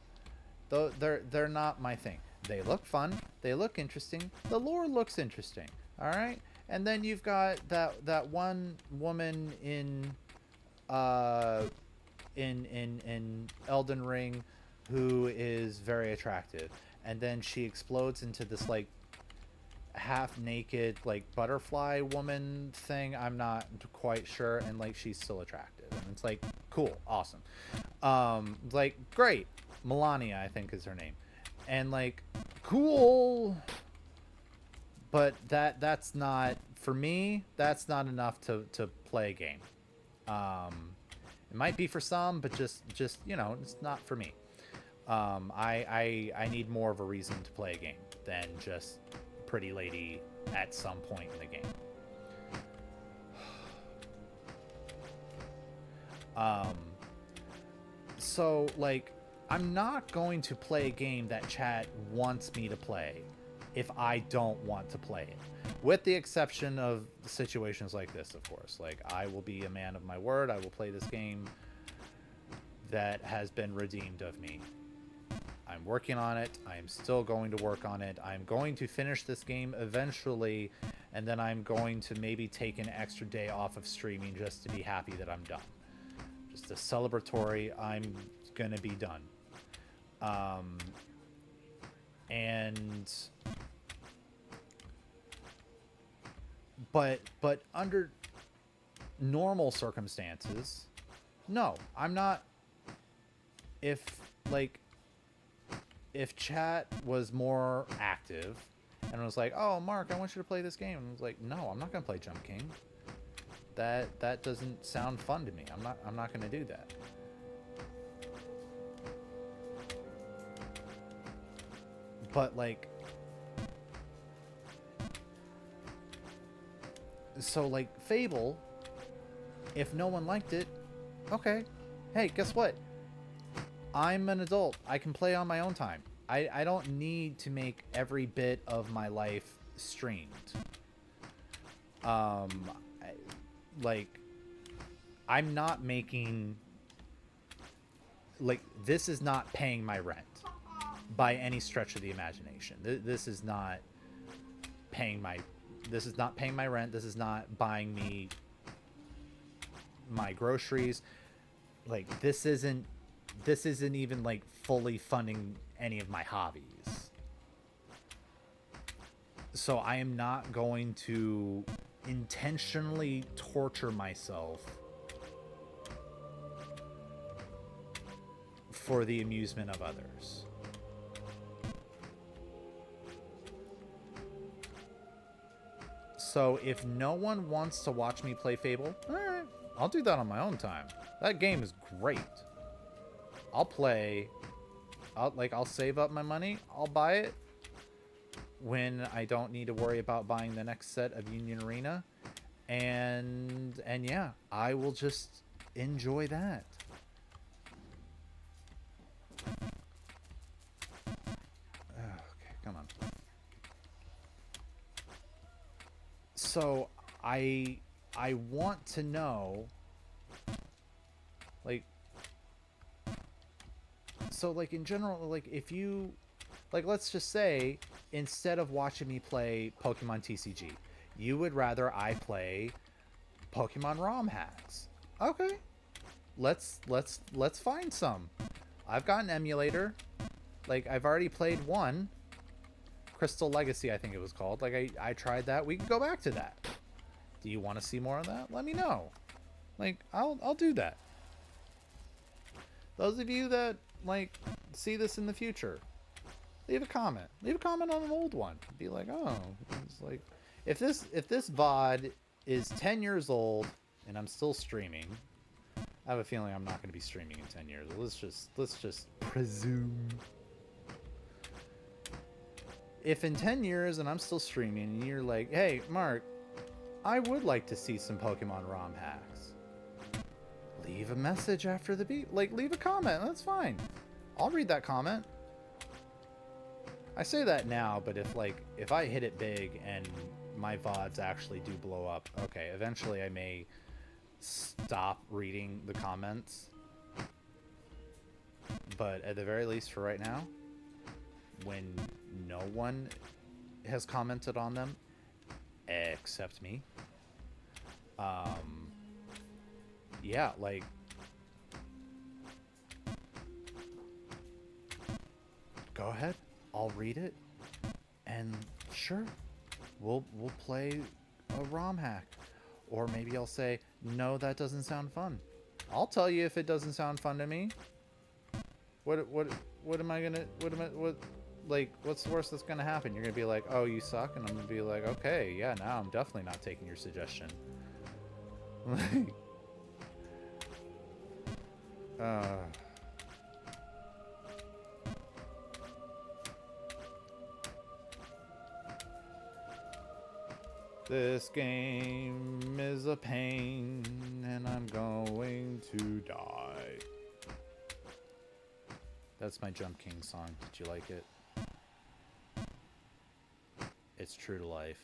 They're not my thing. They look fun. They look interesting. The lore looks interesting. All right? And then you've got that one woman in Elden Ring who is very attractive. And then she explodes into this like half naked like butterfly woman thing. I'm not quite sure, and like she's still attractive, and it's like cool, awesome, like great. Melania, I think is her name, and like cool, but that's not for me. That's not enough to play a game. It might be for some, but just you know, it's not for me. I need more of a reason to play a game than just pretty lady at some point in the game. So like I'm not going to play a game that chat wants me to play if I don't want to play it, with the exception of situations like this, of course. Like I will be a man of my word. I will play this game that has been redeemed of me. I'm working on it. I am still going to work on it. I'm going to finish this game eventually, and then I'm going to maybe take an extra day off of streaming just to be happy that I'm done. Just a celebratory, I'm gonna be done. But under normal circumstances, no, I'm not. If chat was more active and was like, oh, Mark, I want you to play this game, and I was like, no, I'm not gonna play Jump King. That doesn't sound fun to me. I'm not gonna do that. But like So, like, Fable, if no one liked it, okay. Hey, guess what? I'm an adult. I can play on my own time. I don't need to make every bit of my life streamed. Um, I, like, I'm not making... Like, this is not paying my rent by any stretch of the imagination. This is not paying my... This is not paying my rent. This is not buying me my groceries. Like, this isn't even, like, fully funding any of my hobbies. So I am not going to intentionally torture myself for the amusement of others. So if no one wants to watch me play Fable, alright, I'll do that on my own time. That game is great. I'll play... I'll save up my money, I'll buy it when I don't need to worry about buying the next set of Union Arena. And yeah, I will just enjoy that. Okay, come on. So I want to know, like, so, like, in general, like, if you, like, let's just say, instead of watching me play Pokemon TCG, you would rather I play Pokemon ROM hacks. Okay, let's find some. I've got an emulator. Like, I've already played one, Crystal Legacy, I think it was called. Like, I tried that. We can go back to that. Do you want to see more of that? Let me know. Like, I'll do that. Those of you that, like, see this in the future, leave a comment. Leave a comment on an old one. Be like, oh, it's like, if this VOD is 10 years old and I'm still streaming, I have a feeling I'm not going to be streaming in 10 years. Let's just presume. If in 10 years and I'm still streaming and you're like, hey, Mark, I would like to see some Pokemon ROM hacks, leave a message after the beep. Like, leave a comment. That's fine. I'll read that comment. I say that now, but if I hit it big and my VODs actually do blow up, okay, eventually I may stop reading the comments. But at the very least for right now, when no one has commented on them except me, yeah, like, go ahead, I'll read it, and sure, we'll play a ROM hack. Or maybe I'll say, no, that doesn't sound fun. I'll tell you if it doesn't sound fun to me. What am I gonna, what's the worst that's gonna happen? You're gonna be like, oh, you suck, and I'm gonna be like, okay, yeah, now I'm definitely not taking your suggestion. This game is a pain, and I'm going to die. That's my Jump King song. Did you like it? It's true to life.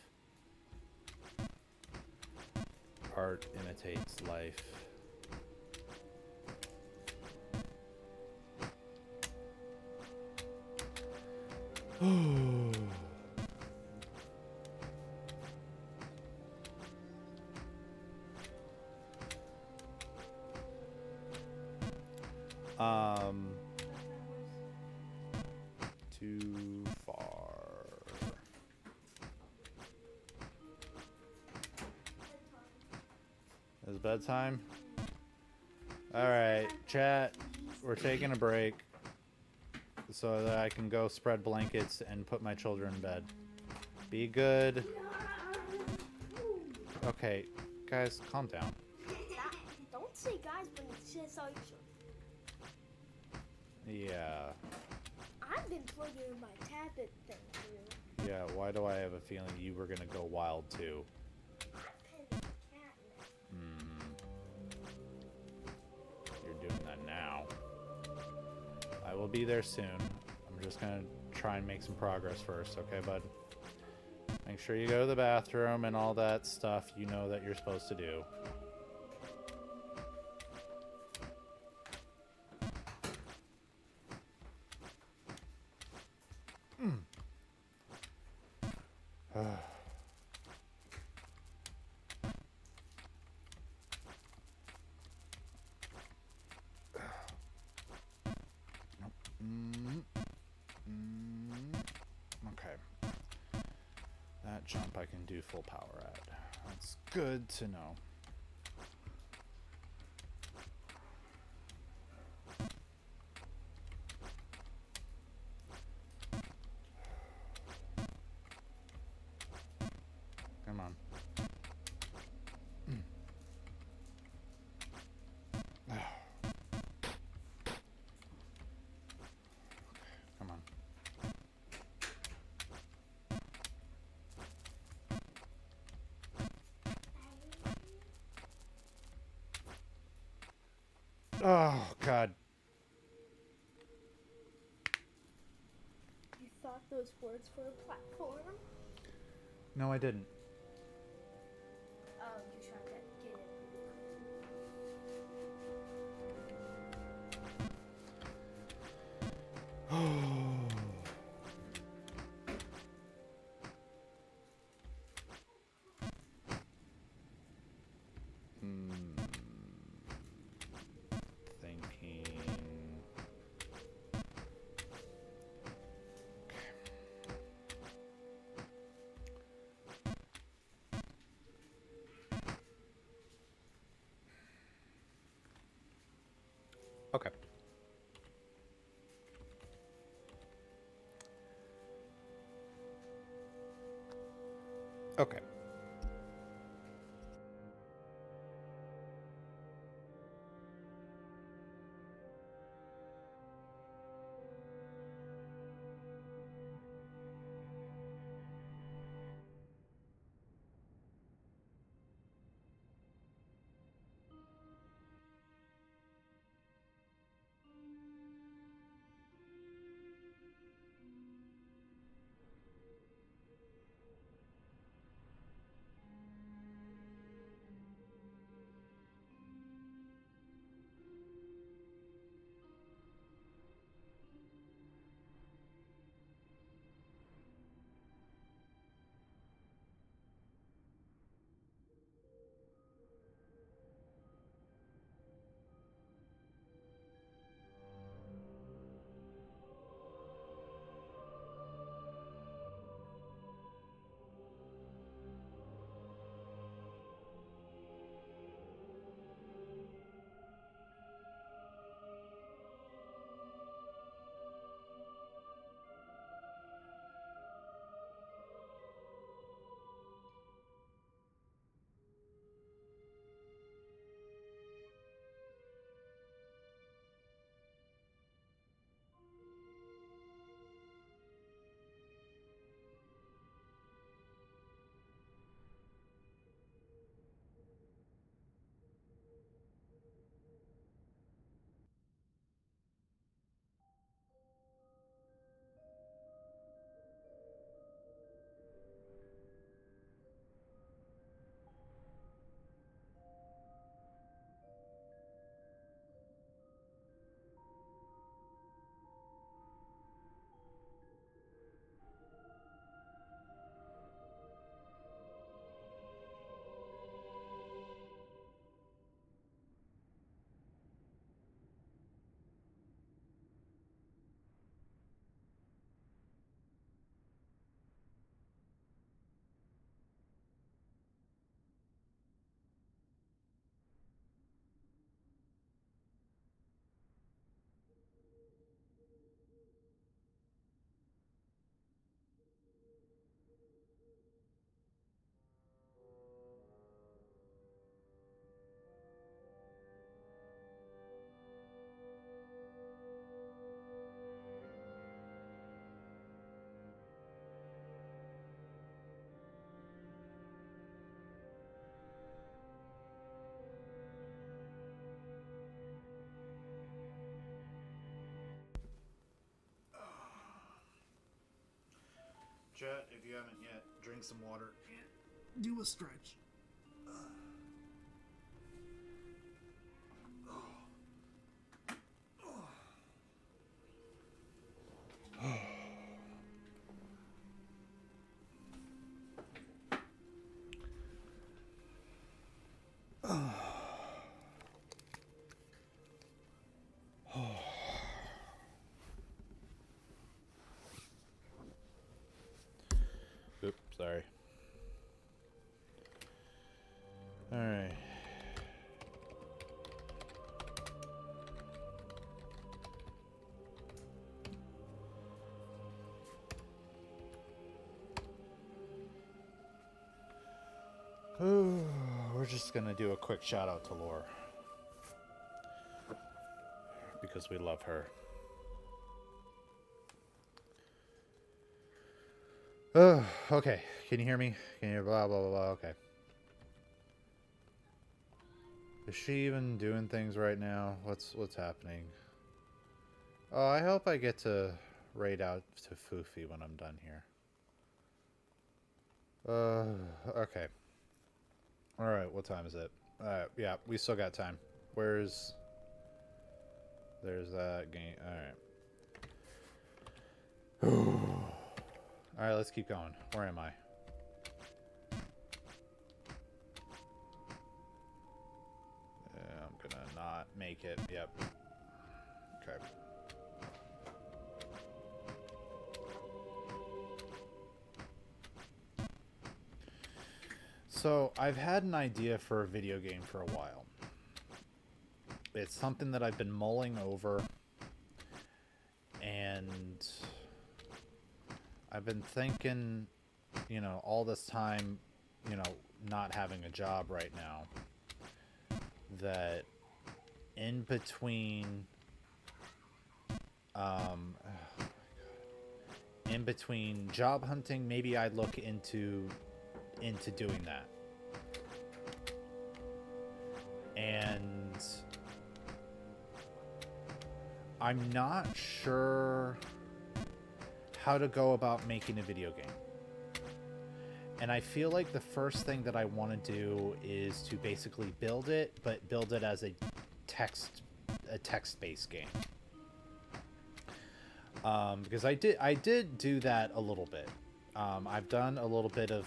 Art imitates life. Too far. Is it bedtime? Alright, chat, we're taking a break so that I can go spread blankets and put my children in bed. Be good. Okay, guys, calm down. Don't say guys when it says all you. Yeah. I've been plugging my tablet thing through. Yeah, why do I have a feeling you were gonna go wild too? I've been I will be there soon. I'm just gonna try and make some progress first, okay, bud? Make sure you go to the bathroom and all that stuff you know that you're supposed to do. Okay. That jump I can do full power at. That's good to know. Come on. Come on. Oh, God. You thought those words were a platform? No, I didn't. Oh, you tried to get it. Thinking. Okay. Okay. Jet, if you haven't yet, drink some water. Do a stretch. Oops, sorry. All right. We're just gonna do a quick shout out to Lore because we love her. Okay. Can you hear me? Can you hear blah blah blah blah? Okay. Is she even doing things right now? What's happening? Oh, I hope I get to raid out to Foofy when I'm done here. Okay. Alright, what time is it? Yeah, we still got time. There's that game. Alright. Alright, let's keep going. Where am I? Yeah, I'm gonna not make it. Yep. Okay. So, I've had an idea for a video game for a while. It's something that I've been mulling over, and I've been thinking, you know, all this time, you know, not having a job right now, that in between, in between job hunting, maybe I'd look into doing that. And I'm not sure how to go about making a video game. And I feel like the first thing that I want to do is to basically build it, but build it as a text-based game. Because I did do that a little bit. I've done a little bit of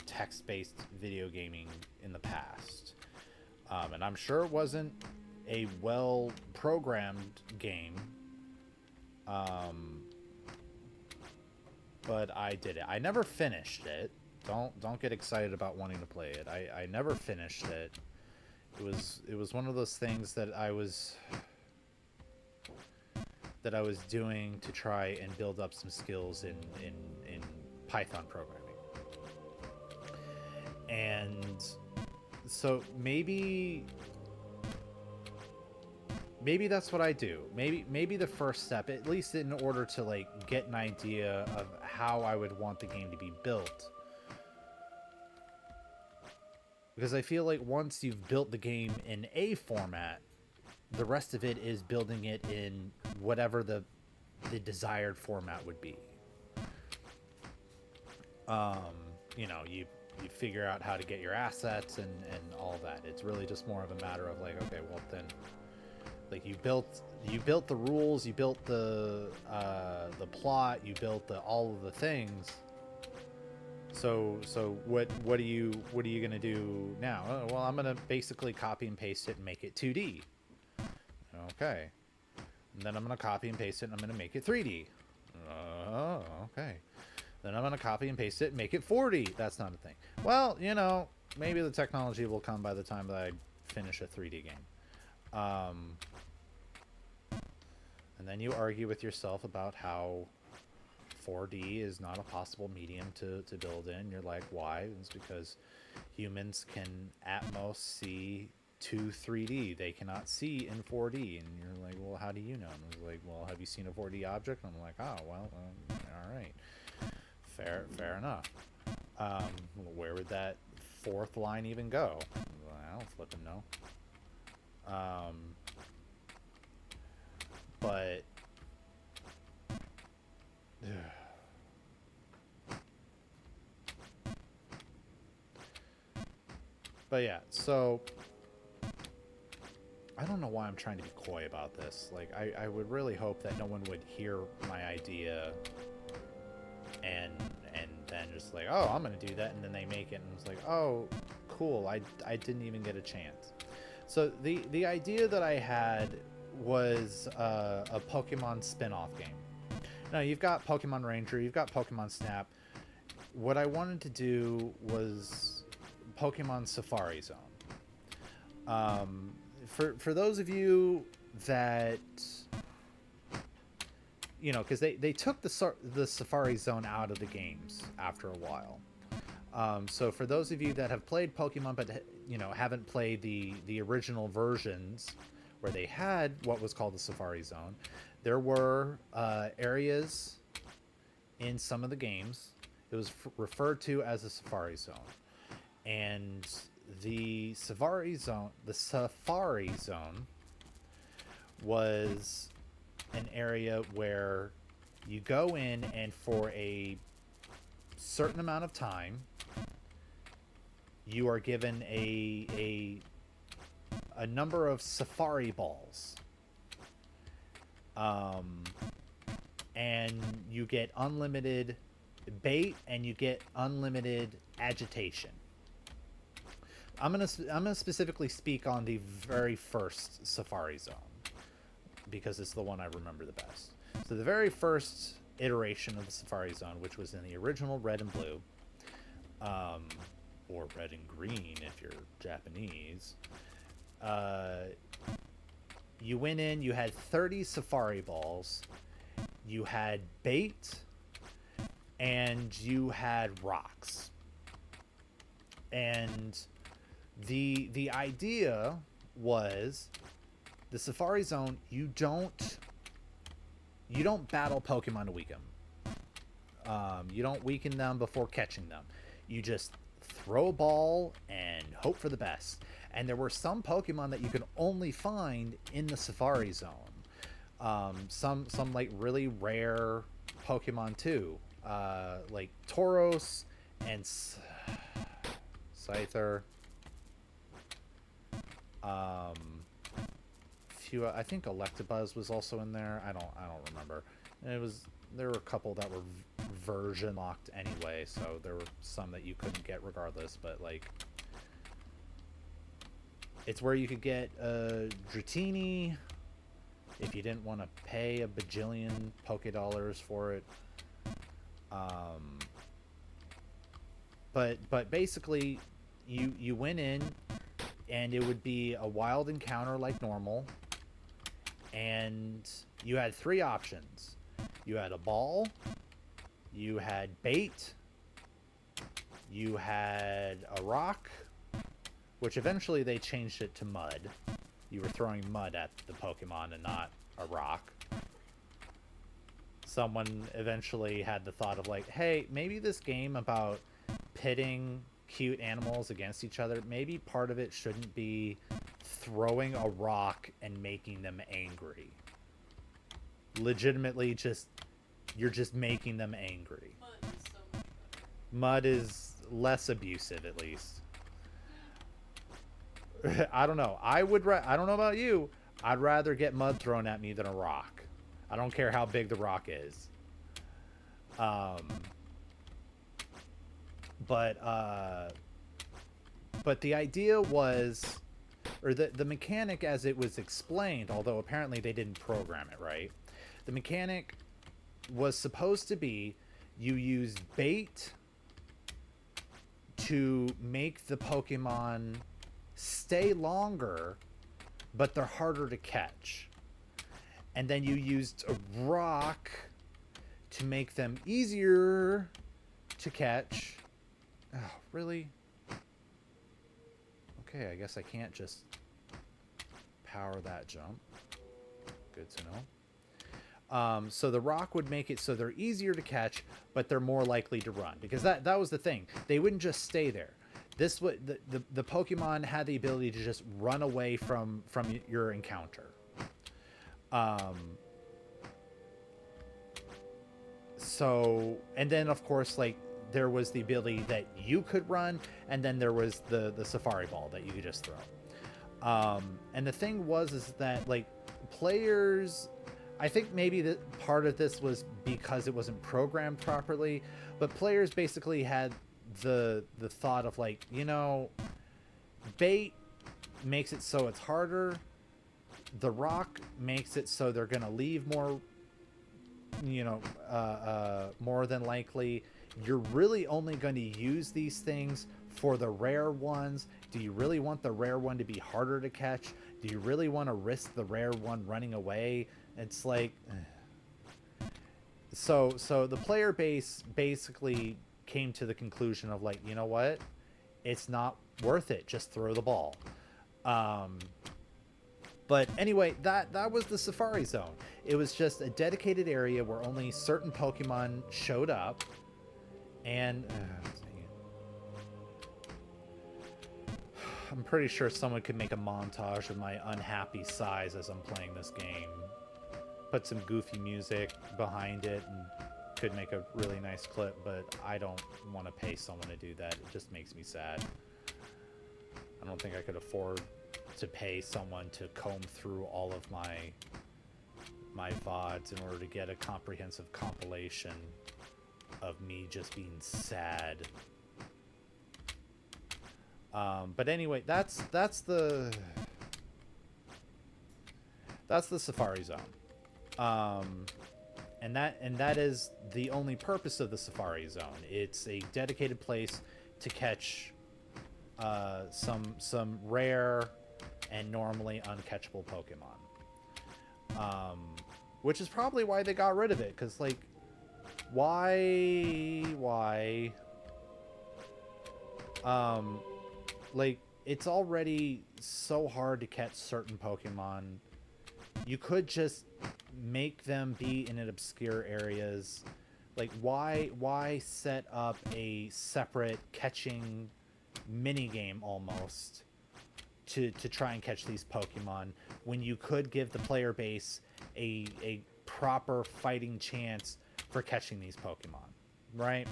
text-based video gaming in the past. And I'm sure it wasn't a well-programmed game. But I did it. I never finished it. Don't get excited about wanting to play it. I never finished it. It was one of those things that I was doing to try and build up some skills in Python programming. And so maybe that's what I do. Maybe the first step, at least in order to like get an idea of how I would want the game to be built. Because I feel like once you've built the game in a format, the rest of it is building it in whatever the desired format would be. You know, you figure out how to get your assets and all that. It's really just more of a matter of like, okay, well then, like you built the rules, you built the plot, you built all of the things. So what are you gonna do now? Oh, well, I'm gonna basically copy and paste it and make it 2D. Okay. And then I'm gonna copy and paste it and I'm gonna make it 3D. Oh, okay. Then I'm gonna copy and paste it and make it 4D. That's not a thing. Well, you know, maybe the technology will come by the time that I finish a 3D game. And then you argue with yourself about how 4D is not a possible medium to build in. You're like, why? It's because humans can at most see to 3D. They cannot see in 4D. And you're like, well, how do you know? And I was like, well, have you seen a 4D object? And I'm like, oh, well, all right. Fair enough. Where would that fourth line even go? I don't flipping know. But But yeah, so I don't know why I'm trying to be coy about this. Like, I would really hope that no one would hear my idea and then just like, oh, I'm gonna do that, and then they make it, and it's like, oh, cool, I didn't even get a chance. So the idea that I had was a Pokemon spin-off game. Now you've got Pokemon Ranger, you've got Pokemon Snap. What I wanted to do was Pokemon Safari Zone. For those of you that, you know, because they took the Safari Zone out of the games after a while. So for those of you that have played Pokemon but, you know, haven't played the original versions where they had what was called the Safari Zone, there were areas in some of the games. It was referred to as a Safari Zone. And the Safari Zone was an area where you go in, and for a certain amount of time you are given a number of safari balls, and you get unlimited bait and you get unlimited agitation. I'm gonna specifically speak on the very first Safari Zone because it's the one I remember the best. So the very first iteration of the Safari Zone, which was in the original Red and Blue, or Red and Green if you're Japanese, you went in, you had 30 Safari balls, you had bait, and you had rocks. And the idea was the Safari Zone, you don't battle Pokemon to weaken them. You don't weaken them before catching them. You just throw a ball and hope for the best. And there were some Pokemon that you could only find in the Safari Zone. Some like really rare Pokemon too, like Tauros and Scyther. Few, I think Electabuzz was also in there. I don't remember. There were a couple that were version locked anyway, so there were some that you couldn't get regardless. But like, it's where you could get Dratini if you didn't want to pay a bajillion $Poké for it. But basically, you went in, and it would be a wild encounter like normal, and you had three options. You had a ball, you had bait, you had a rock, which eventually they changed it to mud. You were throwing mud at the Pokemon and not a rock. Someone eventually had the thought of like, hey, maybe this game about pitting cute animals against each other, maybe part of it shouldn't be throwing a rock and making them angry. Legitimately, you're just making them angry. Mud is so much better. Mud is less abusive, at least. I don't know. I don't know about you. I'd rather get mud thrown at me than a rock. I don't care how big the rock is. But the idea was, or the mechanic as it was explained, although apparently they didn't program it right, the mechanic was supposed to be you use bait to make the Pokemon stay longer, but they're harder to catch. And then you used a rock to make them easier to catch. Oh, really? Okay, I guess I can't just power that jump. Good to know. So the rock would make it so they're easier to catch, but they're more likely to run. Because that was the thing. They wouldn't just stay there. This would the Pokemon had the ability to just run away from your encounter. So, and then of course, like, there was the ability that you could run, and then there was the Safari Ball that you could just throw. And the thing was is that like players, I think maybe that part of this was because it wasn't programmed properly, but players basically had the thought of like, you know, bait makes it so it's harder. The rock makes it so they're gonna leave more, you know, more than likely. You're really only going to use these things for the rare ones. Do you really want the rare one to be harder to catch? Do you really want to risk the rare one running away? It's like, so the player base basically came to the conclusion of like, you know what, it's not worth it, just throw the ball. But anyway, that was the Safari Zone. It was just a dedicated area where only certain Pokemon showed up. And I'm pretty sure someone could make a montage of my unhappy sighs as I'm playing this game. Put some goofy music behind it and could make a really nice clip, but I don't want to pay someone to do that. It just makes me sad. I don't think I could afford to pay someone to comb through all of my VODs in order to get a comprehensive compilation of me just being sad. But anyway, that's the Safari Zone. And that is the only purpose of the Safari Zone. It's a dedicated place to catch some rare and normally uncatchable Pokemon. Which is probably why they got rid of it, because like, why like, it's already so hard to catch certain Pokemon. You could just make them be in obscure areas. Like, why set up a separate catching mini game almost to try and catch these Pokemon when you could give the player base a proper fighting chance for catching these Pokemon, right?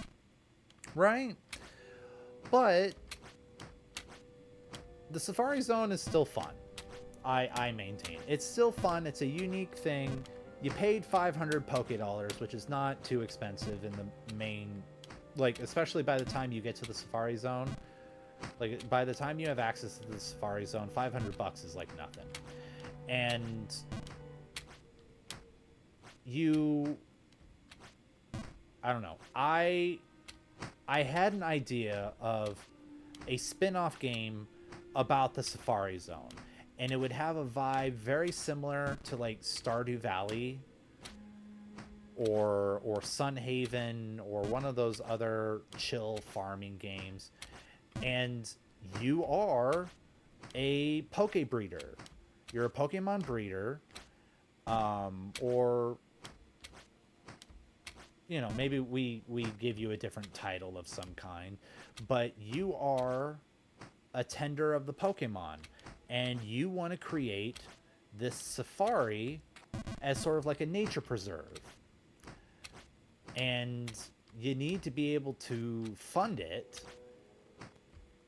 But the Safari Zone is still fun. I maintain it's still fun. It's a unique thing. You paid 500 Poké Dollars, which is not too expensive in the main, like, especially by the time you get to the Safari Zone. Like, by the time you have access to the Safari Zone, 500 bucks is like nothing. And I don't know. I had an idea of a spin-off game about the Safari Zone, and it would have a vibe very similar to like Stardew Valley or Sunhaven or one of those other chill farming games. And you are a Poke breeder. You're a Pokemon breeder, or, you know, maybe we give you a different title of some kind, but you are a tender of the Pokemon, and you want to create this safari as sort of like a nature preserve. And you need to be able to fund it.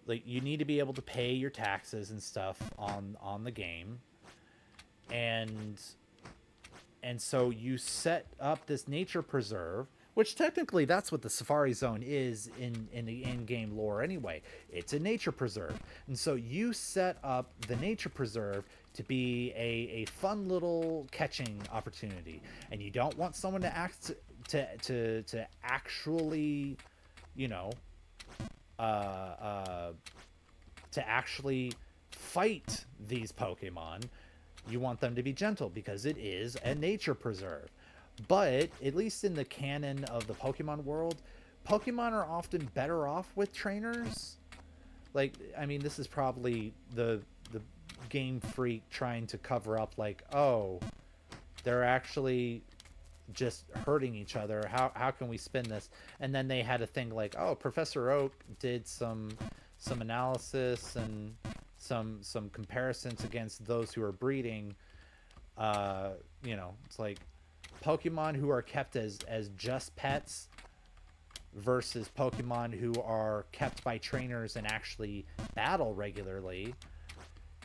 Like, you need to be able to pay your taxes and stuff on the game. And so you set up this nature preserve, which technically that's what the Safari Zone is in the in-game lore anyway. It's a nature preserve. And so you set up the nature preserve to be a fun little catching opportunity. And you don't want someone to actually, you know, to actually fight these Pokemon. You want them to be gentle because it is a nature preserve. But at least in the canon of the Pokemon world, Pokemon are often better off with trainers. Like, I mean, this is probably the Game Freak trying to cover up, like, oh, they're actually just hurting each other. How can we spin this? And then they had a thing like, oh, Professor Oak did some analysis and some comparisons against those who are breeding. You know, it's like Pokemon who are kept as just pets, versus Pokemon who are kept by trainers and actually battle regularly.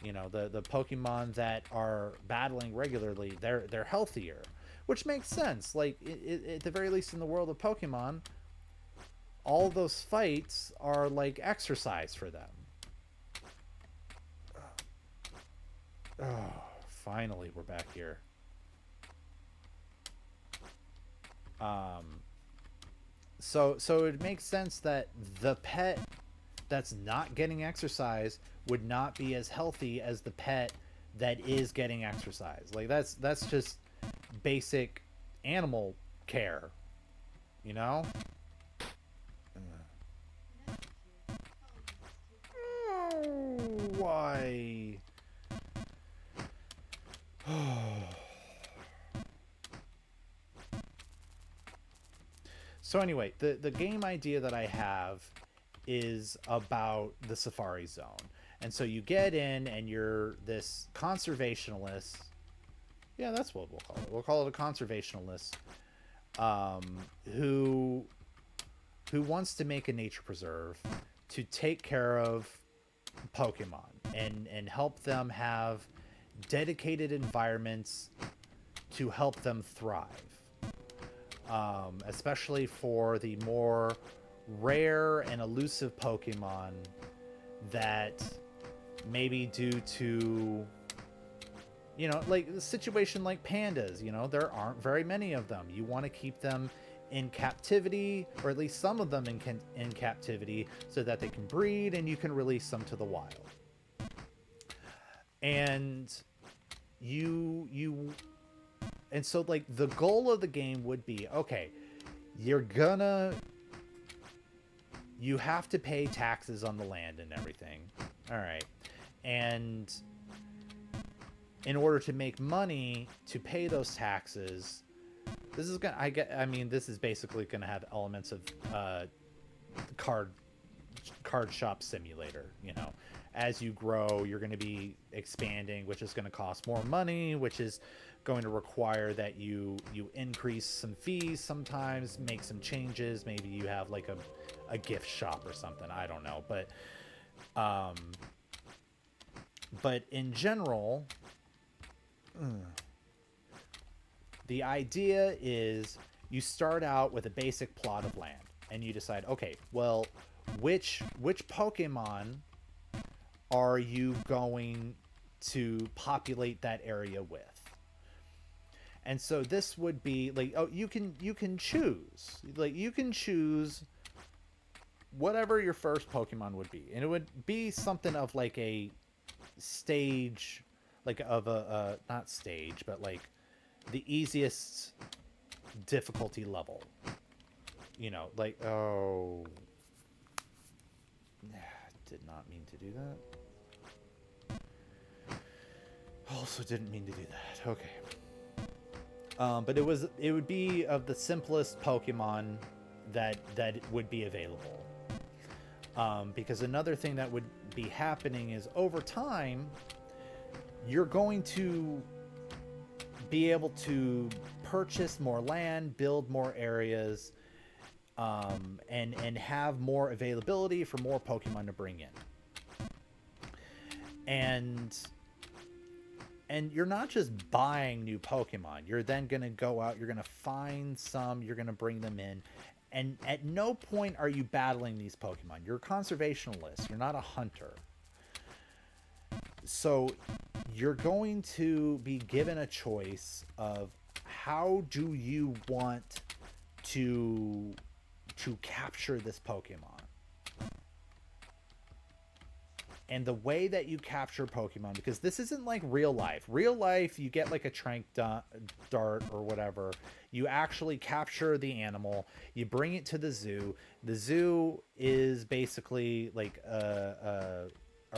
You know, the Pokemon that are battling regularly, they're healthier, which makes sense. Like at the very least in the world of Pokemon, all those fights are like exercise for them. Oh, finally we're back here. So it makes sense that the pet that's not getting exercise would not be as healthy as the pet that is getting exercise. Like that's just basic animal care, you know? Oh, why? So anyway, the game idea that I have is about the Safari Zone. And so you get in and you're this conservationalist. Yeah, that's what we'll call it. We'll call it a conservationalist um, who wants to make a nature preserve to take care of Pokemon and help them have dedicated environments to help them thrive. Especially for the more rare and elusive Pokemon that maybe due to, you know, like the situation like pandas, you know, there aren't very many of them. You want to keep them in captivity, or at least some of them in captivity, so that they can breed and you can release them to the wild. And and so like the goal of the game would be, okay, you have to pay taxes on the land and everything. All right. And in order to make money to pay those taxes, this is basically going to have elements of card shop simulator, you know. As you grow, you're going to be expanding, which is going to cost more money, which is going to require that you increase some fees sometimes, make some changes. Maybe you have like a gift shop or something. I don't know. But in general, the idea is you start out with a basic plot of land and you decide, okay, well, which Pokemon are you going to populate that area with? And so this would be like, oh, you can choose, like you can choose whatever your first Pokemon would be, and it would be something of like a stage, like of a not stage, but like the easiest difficulty level, you know, like, oh, did not mean to do that. Also didn't mean to do that. Okay. But it would be of the simplest Pokemon that would be available. Because another thing that would be happening is over time, you're going to be able to purchase more land, build more areas, and have more availability for more Pokemon to bring in. And you're not just buying new Pokemon. You're then going to go out, you're going to find some, you're going to bring them in. And at no point are you battling these Pokemon. You're a conservationalist. You're not a hunter. So you're going to be given a choice of how do you want to capture this Pokemon. And the way that you capture Pokemon, because this isn't like real life. Real life, you get like a trank dart or whatever. You actually capture the animal. You bring it to the zoo. The zoo is basically like a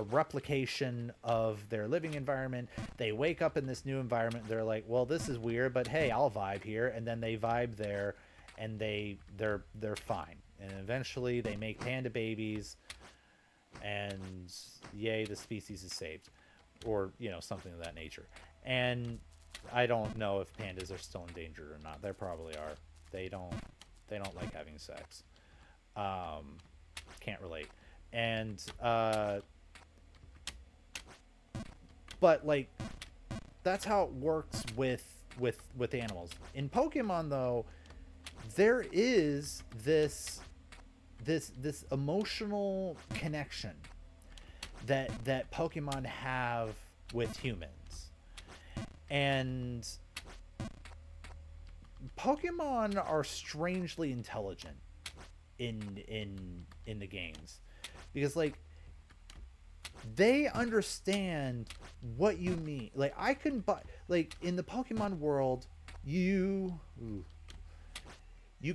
replication of their living environment. They wake up in this new environment. They're like, well, this is weird, but hey, I'll vibe here. And then they vibe there, and they're fine. And eventually, they make panda babies. And yay, the species is saved, or you know, something of that nature. And I don't know if pandas are still endangered or not. They probably are. They don't like having sex. Can't relate. And but like that's how it works with animals. In Pokemon though, there is this emotional connection that Pokemon have with humans. And Pokemon are strangely intelligent in the games, because like they understand what you mean. Like I can buy, like in the Pokemon world, you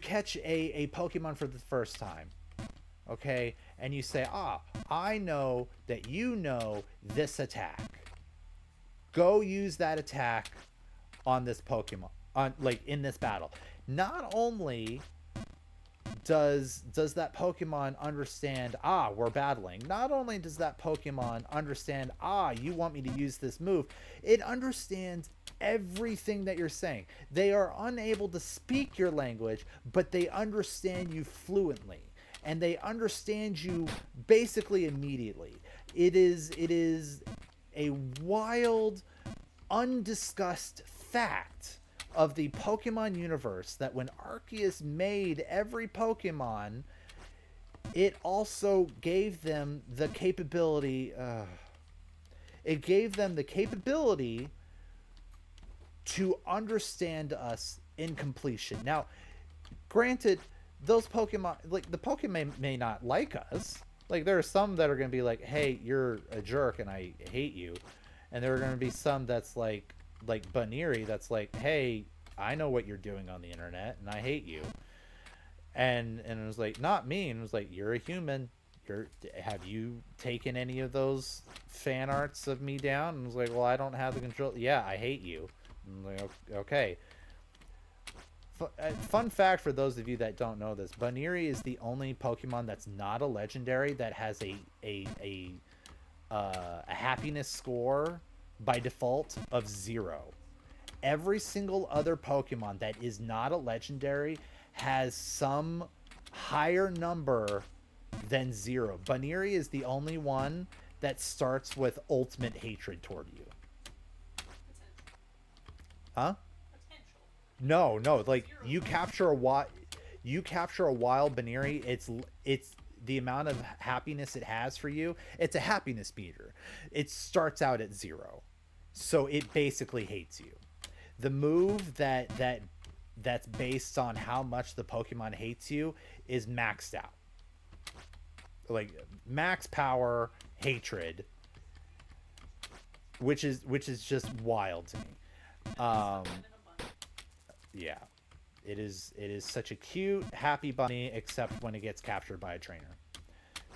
catch a Pokemon for the first time, okay, and you say, I know that you know this attack. Go use that attack on this Pokemon, on like in this battle. Not only does that Pokemon understand, we're battling, not only does that Pokemon understand, you want me to use this move, it understands everything that you're saying. They are unable to speak your language, but they understand you fluently, and they understand you basically immediately. It is a wild, undiscussed fact of the Pokemon universe that when Arceus made every Pokemon, it also gave them the capability. It gave them the capability to understand us in completion. Now, granted, those Pokemon, like the Pokemon may not like us. Like there are some that are going to be like, "Hey, you're a jerk, and I hate you," and there are going to be some that's like Baniri, that's like, "Hey, I know what you're doing on the internet, and I hate you." And it was like, not me. And it was like, you're a human. Have you taken any of those fan arts of me down? And I was like, well, I don't have the control. Yeah, I hate you. And I'm like, okay. Fun fact for those of you that don't know this: Baniri is the only Pokemon that's not a legendary that has a happiness score by default of 0. Every single other Pokemon that is not a legendary has some higher number than 0. Baniri is the only one that starts with ultimate hatred toward you. Huh? No, like you capture a wild Baniri, it's the amount of happiness it has for you. It's a happiness meter. It starts out at 0. So it basically hates you. The move that's based on how much the Pokemon hates you is maxed out. Like max power hatred, which is just wild to me. Yeah, it is such a cute, happy bunny, except when it gets captured by a trainer,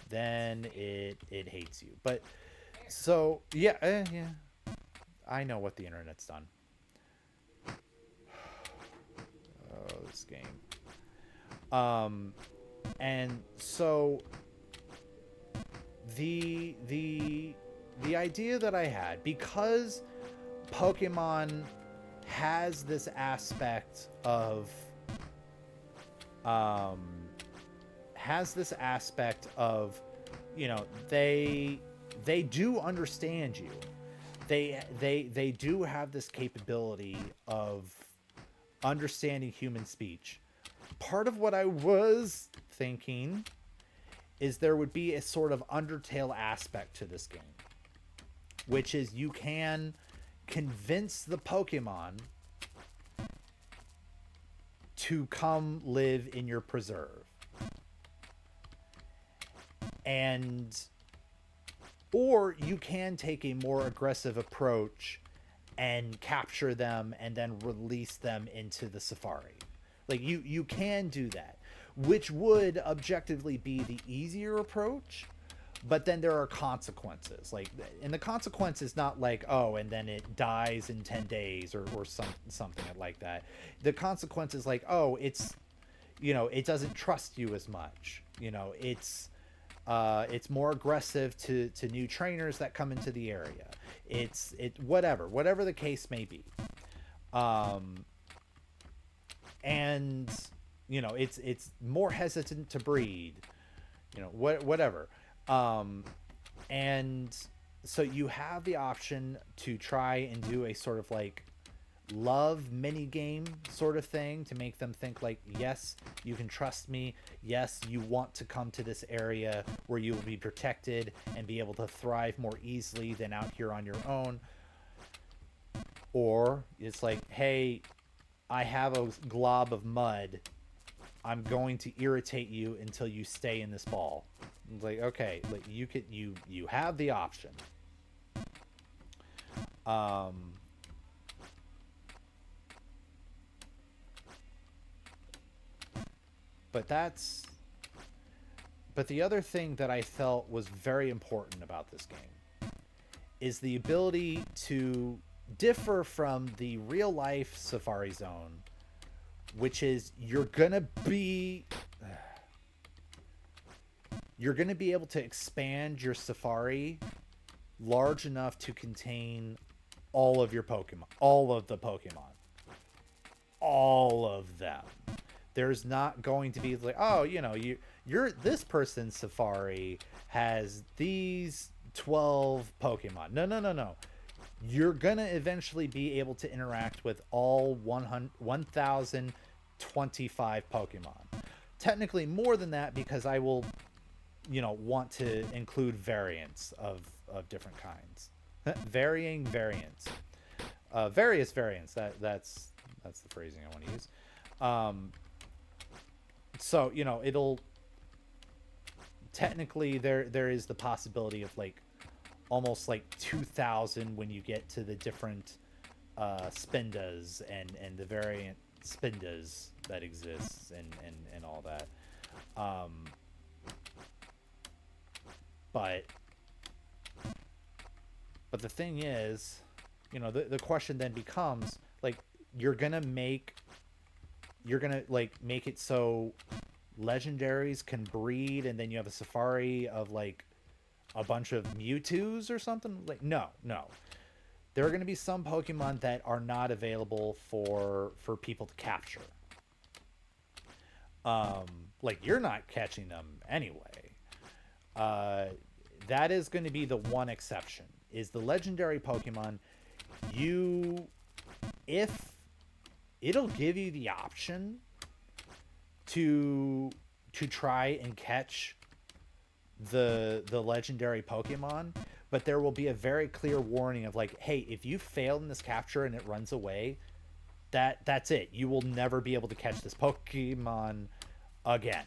then it hates you. But so yeah, I know what the internet's done. Oh, this game. And so the idea that I had, because Pokemon has this aspect of they do understand you. They do have this capability of understanding human speech. Part of what I was thinking is there would be a sort of Undertale aspect to this game, which is you can convince the Pokemon to come live in your preserve, or you can take a more aggressive approach and capture them and then release them into the safari. Like you can do that, which would objectively be the easier approach, but then there are consequences. Like, and the consequence is not like, oh, and then it dies in 10 days or something like that. The consequence is like, oh, it's, it doesn't trust you as much. It's more aggressive to new trainers that come into the area. Whatever the case may be. And you know, it's more hesitant to breed, you know, whatever. And so you have the option to try and do a sort of like love mini game sort of thing to make them think like, yes, you can trust me, yes, you want to come to this area where you will be protected and be able to thrive more easily than out here on your own. Or it's like, hey, I have a glob of mud, I'm going to irritate you until you stay in this ball. It's like, okay, like you have the option. But the other thing that I felt was very important about this game is the ability to differ from the real life Safari Zone, which is you're gonna be able to expand your safari large enough to contain all of your Pokemon, all of the Pokemon, all of them. There's not going to be like, oh, you know, you're this person's safari has these 12 Pokemon. No. You're gonna eventually be able to interact with all 1,025 Pokemon. Technically more than that, because I will, you know, want to include variants of different kinds. Varying variants. Various variants. That's the phrasing I want to use. So, you know, it'll technically there is the possibility of like almost like 2,000 when you get to the different Spindas and the variant Spindas that exists and all that. But the thing is, you know, the question then becomes like, you're gonna make it so legendaries can breed and then you have a safari of like a bunch of Mewtwo's or something? Like, no. There are going to be some Pokemon that are not available for people to capture. Like, you're not catching them anyway. That is going to be the one exception, is the legendary Pokemon. If it'll give you the option to try and catch the legendary Pokemon, but there will be a very clear warning of like, hey, if you fail in this capture and it runs away, that's it. You will never be able to catch this Pokemon again.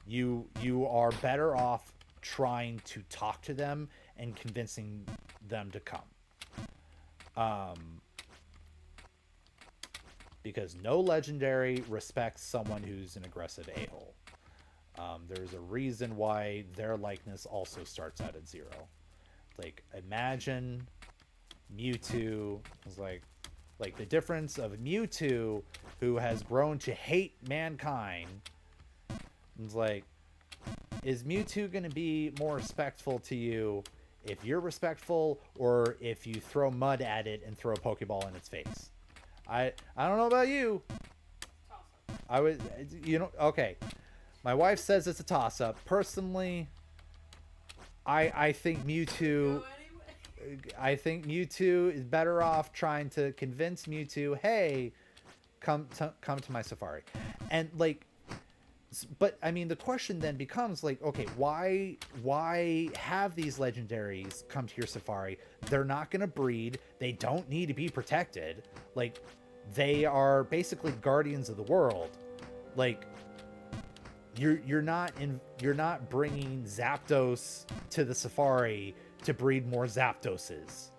You are better off trying to talk to them and convincing them to come. Because no legendary respects someone who's an aggressive a-hole. There's a reason why their likeness also starts out at 0. Like, imagine Mewtwo is like the difference of Mewtwo, who has grown to hate mankind. It's like, is Mewtwo going to be more respectful to you if you're respectful, or if you throw mud at it and throw a Pokeball in its face? I don't know about you. I would, you know, okay. My wife says it's a toss-up. Personally, I think Mewtwo. I think Mewtwo is better off trying to convince Mewtwo, hey, come to my safari, and like. But I mean, the question then becomes like, okay, why have these legendaries come to your safari? They're not going to breed. They don't need to be protected. Like, they are basically guardians of the world. Like, you're not bringing Zapdos to the safari to breed more Zapdoses.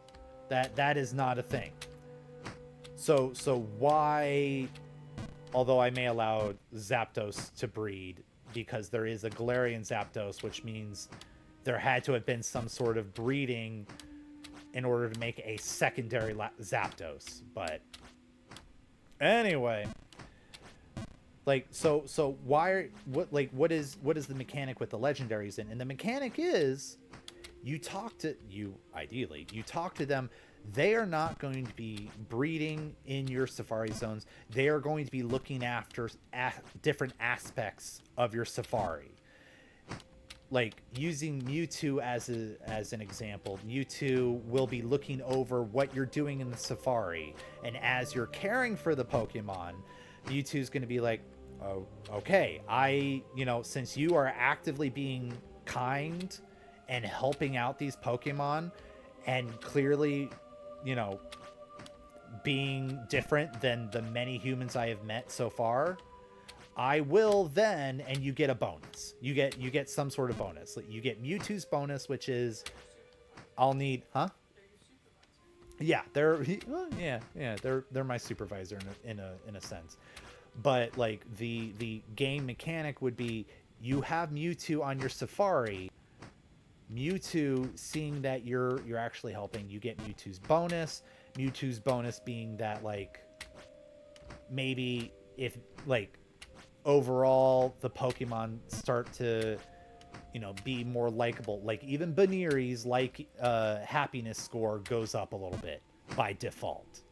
That is not a thing. So why? Although I may allow Zapdos to breed, because there is a Galarian Zapdos, which means there had to have been some sort of breeding in order to make a secondary Zapdos. But anyway, like, so what is the mechanic with the legendaries in? And the mechanic is, you talk to them, they are not going to be breeding in your safari zones. They are going to be looking after different aspects of your safari. Like using Mewtwo as an example, Mewtwo will be looking over what you're doing in the safari, and as you're caring for the Pokemon, Mewtwo's going to be like, "Oh, okay, since you are actively being kind and helping out these Pokemon, and clearly, you know, being different than the many humans I have met so far, I will then," and you get a bonus. You get some sort of bonus. You get Mewtwo's bonus, which is I'll need, huh? Yeah, they're my supervisor in a sense. But like the game mechanic would be, you have Mewtwo on your safari. Mewtwo, seeing that you're actually helping, you get Mewtwo's bonus. Mewtwo's bonus being that, like, maybe if, like, overall the Pokemon start to, be more likable, like even Baneri's happiness score goes up a little bit by default,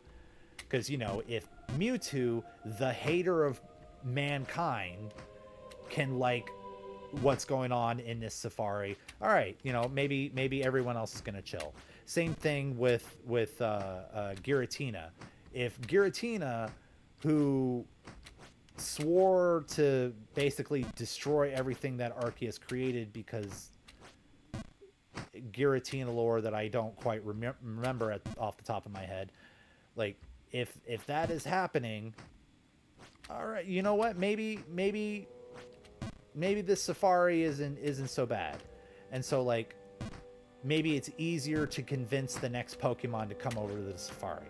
because if Mewtwo, the hater of mankind, can like what's going on in this safari, all right, maybe everyone else is gonna chill. Same thing with Giratina. If Giratina, who swore to basically destroy everything that Arceus created, because Giratina lore that I don't quite remember off the top of my head, like if that is happening, all right, you know what, maybe this safari isn't so bad. And so, like, maybe it's easier to convince the next Pokemon to come over to the safari.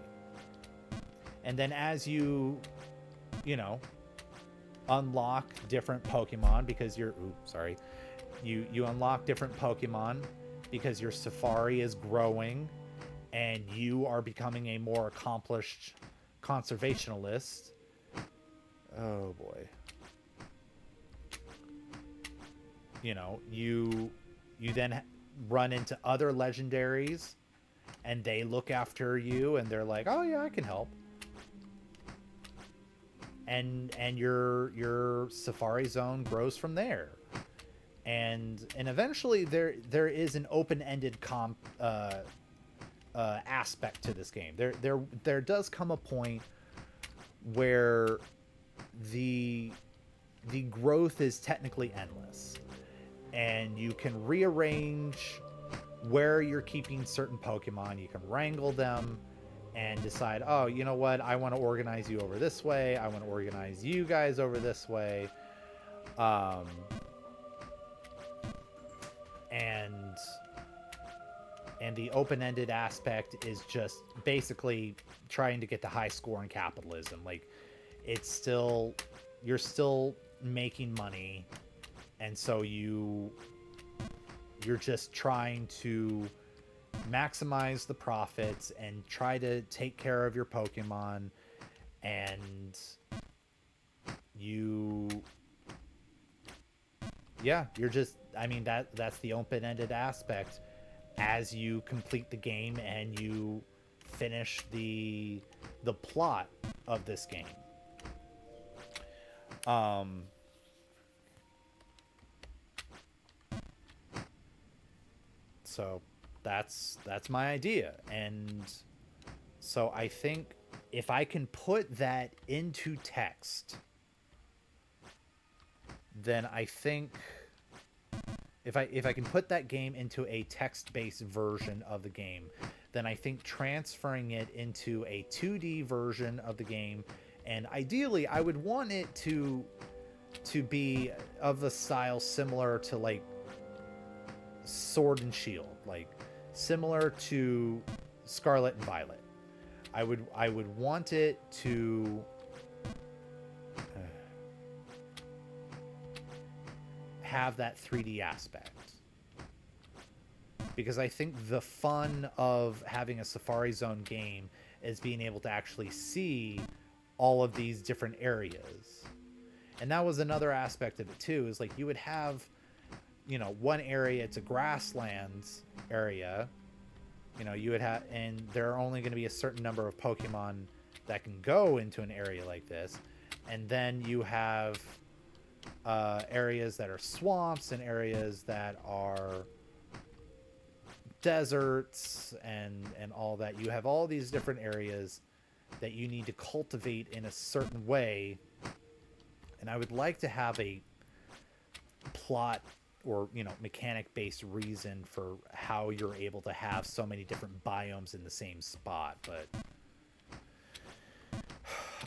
And then as you unlock different Pokemon, because you unlock different Pokemon because your safari is growing and you are becoming a more accomplished conservationalist. Oh boy. You then run into other legendaries, and they look after you, and they're like, "Oh yeah, I can help." And your safari zone grows from there, and eventually there is an open-ended aspect to this game. There does come a point where the growth is technically endless, and you can rearrange where you're keeping certain Pokemon. You can wrangle them and decide, oh, you know what, I want to organize you over this way, I want to organize you guys over this way. And the open-ended aspect is just basically trying to get the high score in capitalism. Like, you're still making money, and so you're just trying to maximize the profits and try to take care of your Pokemon. And you're just, that's the open-ended aspect as you complete the game and you finish the plot of this game. So that's my idea. And so I think if I can put that into text, then I think if I can put that game into a text-based version of the game, then I think transferring it into a 2D version of the game, and ideally I would want it to be of a style similar to like Sword and Shield, like similar to Scarlet and Violet. I would want it to have that 3D aspect, because I think the fun of having a Safari Zone game is being able to actually see all of these different areas. And that was another aspect of it too, is like you would have, one area, it's a grasslands area, You know, you would have, and there are only going to be a certain number of Pokemon that can go into an area like this, and then you have areas that are swamps and areas that are deserts and all that. You have all these different areas that you need to cultivate in a certain way, and I would like to have a plot or, you know, mechanic based reason for how you're able to have so many different biomes in the same spot, but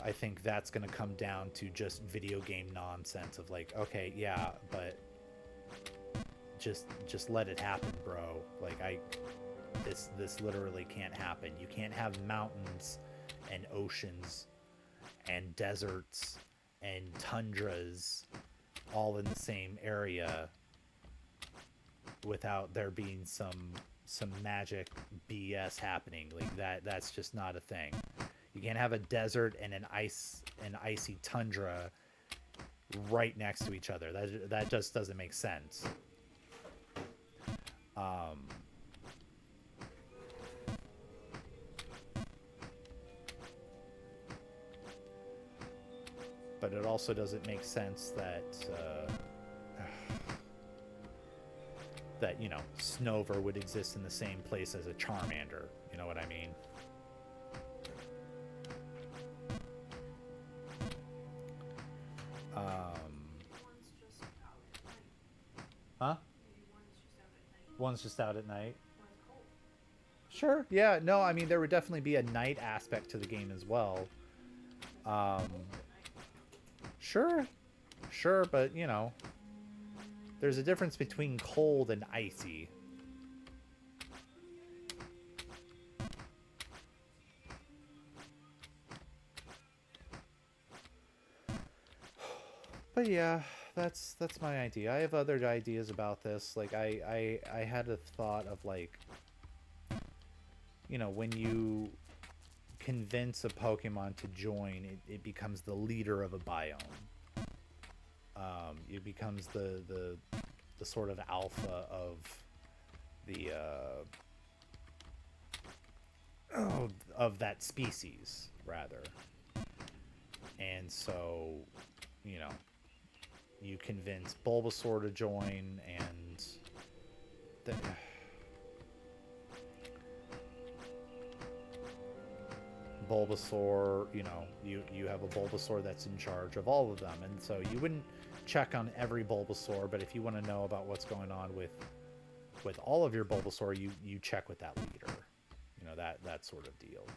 I think that's going to come down to just video game nonsense of like, okay, yeah, but just let it happen, bro. Like, this literally can't happen. You can't have mountains and oceans and deserts and tundras all in the same area without there being some magic BS happening. Like, that's just not a thing. You can't have a desert and an icy tundra right next to each other. That just doesn't make sense. But it also doesn't make sense that that, you know, Snover would exist in the same place as a Charmander. You know what I mean? Huh? One's just out at night. Sure. Yeah. No, I mean, there would definitely be a night aspect to the game as well. Sure. Sure, but, you know, there's a difference between cold and icy. But yeah, that's my idea. I have other ideas about this. Like, I had a thought of, like, you know, when you convince a Pokemon to join, it becomes the leader of a biome. It becomes the sort of alpha of the of that species, rather. And so, you know, you convince Bulbasaur to join, and Bulbasaur, you know, you have a Bulbasaur that's in charge of all of them, and so you wouldn't check on every Bulbasaur, but if you want to know about what's going on with all of your Bulbasaur, you check with that leader, you know, that sort of deal.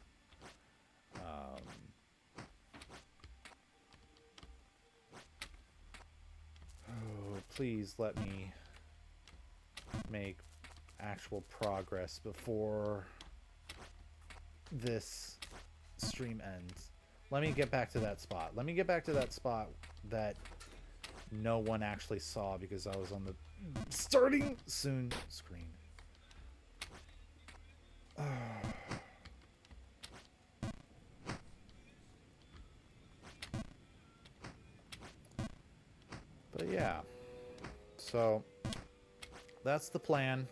Oh, please let me make actual progress before this stream ends. Let me get back to that spot. Let me get back to that spot that no one actually saw because I was on the starting soon screen. But yeah, so that's the plan.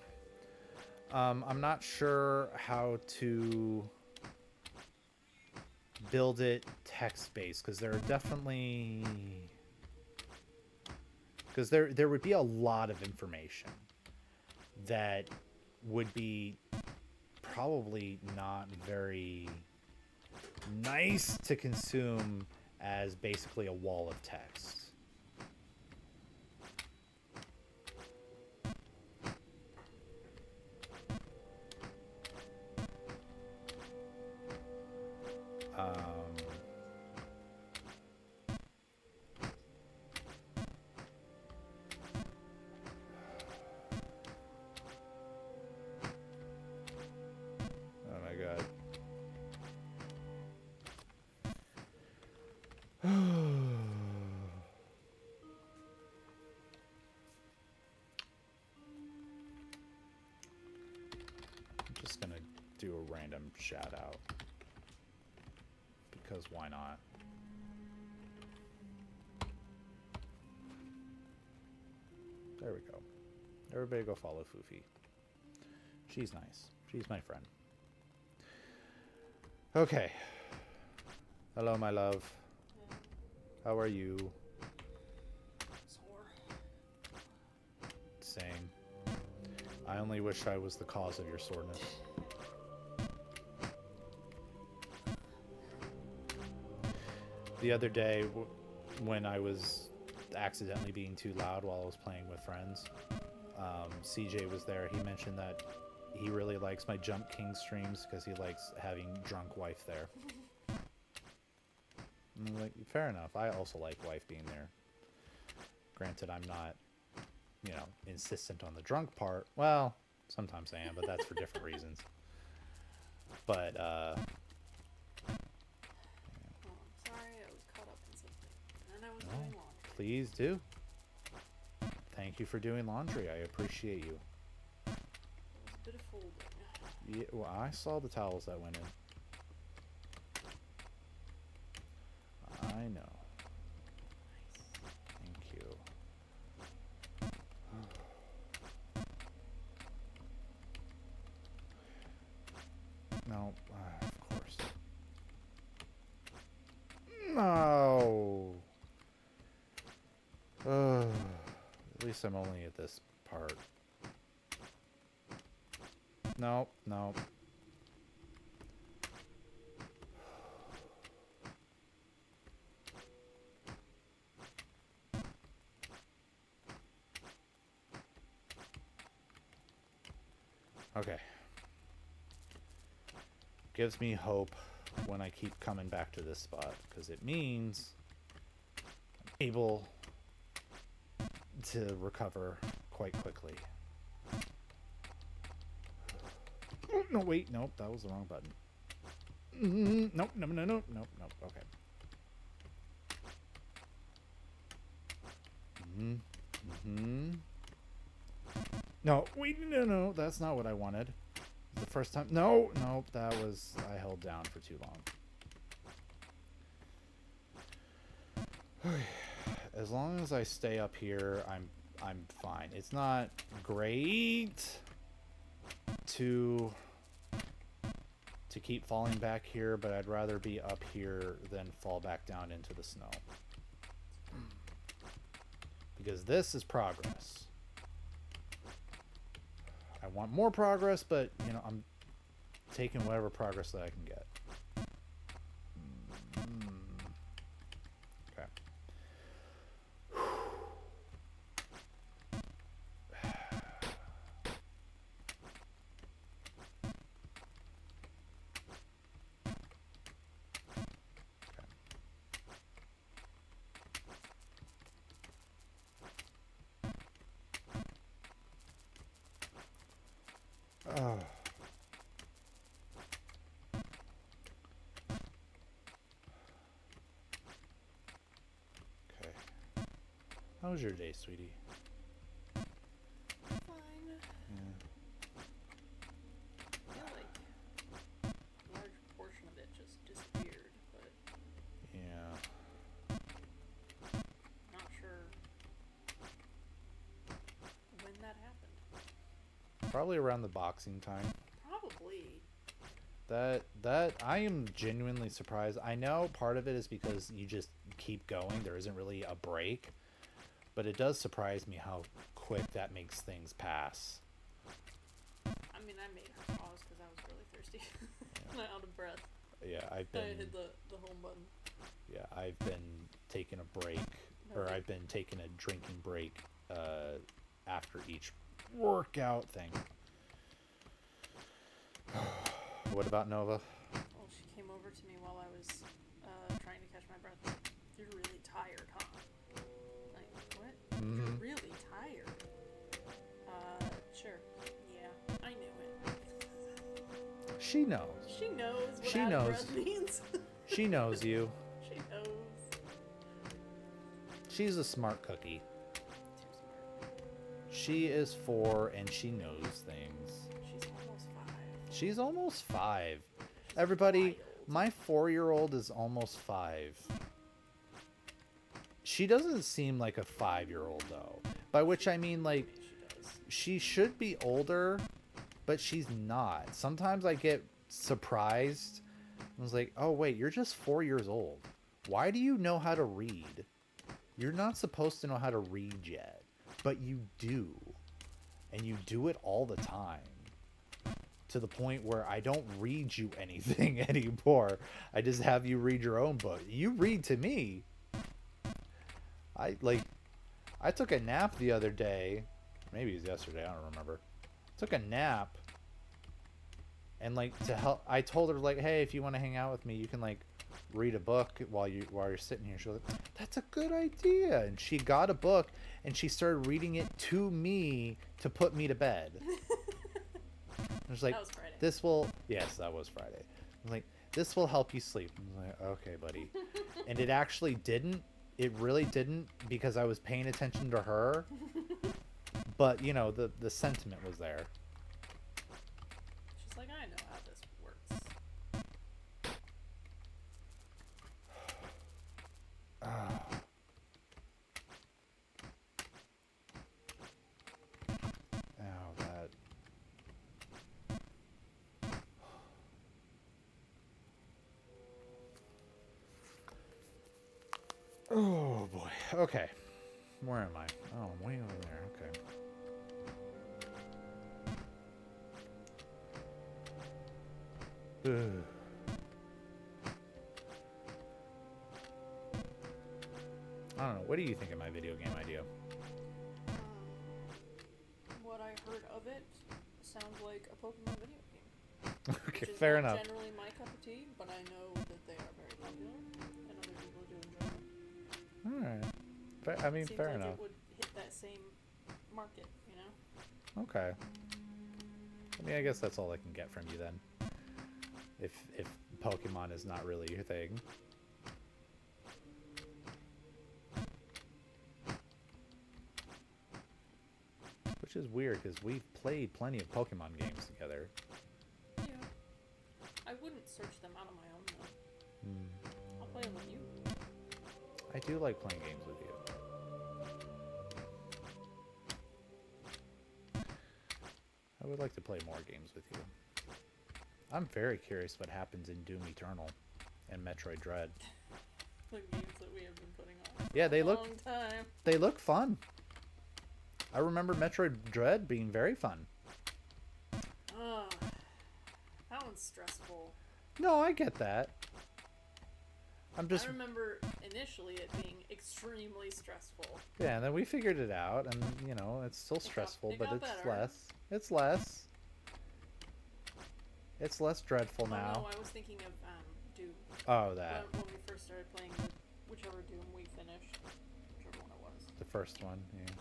I'm not sure how to build it text-based, because there are definitely... Because there would be a lot of information that would be probably not very nice to consume as basically a wall of text. Oh my god. I'm just gonna do a random shout out. Because why not? There we go. Everybody go follow Foofy. She's nice. She's my friend. Okay. Hello, my love. Yeah. How are you? Sore. Same. I only wish I was the cause of your soreness. The other day, when I was accidentally being too loud while I was playing with friends, CJ was there. He mentioned that he really likes my Jump King streams because he likes having drunk wife there. And I'm like, fair enough. I also like wife being there. Granted, I'm not, you know, insistent on the drunk part. Well, sometimes I am, but that's for different reasons. But, Oh, I'm sorry, I was caught up in something. And I was no, doing laundry. please do. Thank you for doing laundry. I appreciate you. It was a bit of folding. Yeah, well, I saw the towels that went in. I know. Thank you. No, of course. No. At least I'm only at this part. Nope, nope. Okay. Gives me hope when I keep coming back to this spot, because it means I'm able to recover quite quickly. Oh, no, wait, nope, that was the wrong button. Nope, no, no, no, nope, nope, okay. No, wait, no, no, that's not what I wanted. The first time, no, nope, that was, I held down for too long. As long as I stay up here, I'm fine. It's not great to keep falling back here, but I'd rather be up here than fall back down into the snow. Because this is progress. I want more progress, but, you know, I'm taking whatever progress that I can get. Okay. Oh. Okay. How was your day, sweetie? Fine. Yeah. I feel like a large portion of it just disappeared, but Yeah. not sure when that happened. Probably around the boxing time. Probably. That I am genuinely surprised. I know part of it is because you just keep going. There isn't really a break. But it does surprise me how quick that makes things pass. I mean, I made her pause because I was really thirsty. And out of breath. Yeah, I've I been hit the home button. yeah, I've been taking a break, or I've been taking a drinking break after each workout thing. What about Nova? Well, she came over to me while I was trying to catch my breath. You're really tired, huh? Like, what? You're really tired. Sure. Yeah, I knew it. She knows. She knows what She out of knows. breath means. She knows you. She knows. She's a smart cookie. Too smart. She is 4 and she knows things. She's almost 5. She's almost 5. Everybody, wild. my 4-year-old is almost 5. She doesn't seem like a 5-year-old though. By which I mean, like, Maybe she does. she should be older, but she's not. Sometimes I get surprised. I was like, oh wait, you're just 4 years old. Why do you know how to read? You're not supposed to know how to read yet, but you do. And you do it all the time. To the point where I don't read you anything anymore. I just have you read your own book. You read to me. I took a nap the other day. Maybe it was yesterday, I don't remember. Took a nap. And like to help, I told her like, hey, if you want to hang out with me, you can like read a book while you're sitting here. She was like, that's a good idea. And she got a book and she started reading it to me to put me to bed. I was like, That was Friday. this will, yes, that was Friday. I'm like, this will help you sleep. I'm like, okay, buddy. And it actually didn't. It really didn't, because I was paying attention to her. But, you know, the sentiment was there. She's like, I know how this works. Oh, that. Oh boy. Okay. Where am I? Oh, I'm way over there. Okay. Ugh. I don't know. What do you think of my video game idea? What I heard of it sounds like a Pokemon video game. Okay, Which is fair not enough. generally my cup of tea, but I know that they are very popular, and other people do enjoy them. All right. I mean, Seems fair like enough. it would hit that same market, you know? Okay. I mean, I guess that's all I can get from you then. If Pokemon is not really your thing. Which is weird, because we've played plenty of Pokemon games together. Yeah. I wouldn't search them out on my own, though. I'll play them with you. I do like playing games with you. I would like to play more games with you. I'm very curious what happens in Doom Eternal and Metroid Dread. The games that we have been putting on Yeah, they for a look long time. they look fun. I remember Metroid Dread being very fun. Ugh. That one's stressful. No, I get that. I'm just I remember initially it being extremely stressful. yeah, and then we figured it out, and you know, it's still got- stressful, it but got it's better. less. It's less. It's less dreadful Oh now. no, I was thinking of Doom. Oh, that. When we first started playing whichever Doom we finished, whichever one it was. The first one, yeah.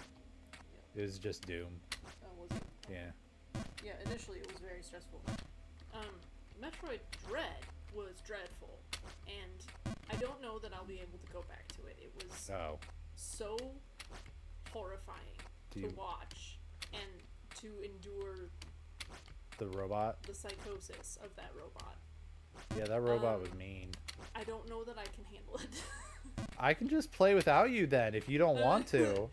It was just Doom. Was it? Yeah. Yeah, initially it was very stressful. Metroid Dread was dreadful, and I don't know that I'll be able to go back to it. It was Oh. so horrifying Do to you- watch and to endure The robot? the psychosis of that robot. Yeah, that robot Um, was mean. I don't know that I can handle it. I can just play without you then, if you don't want to.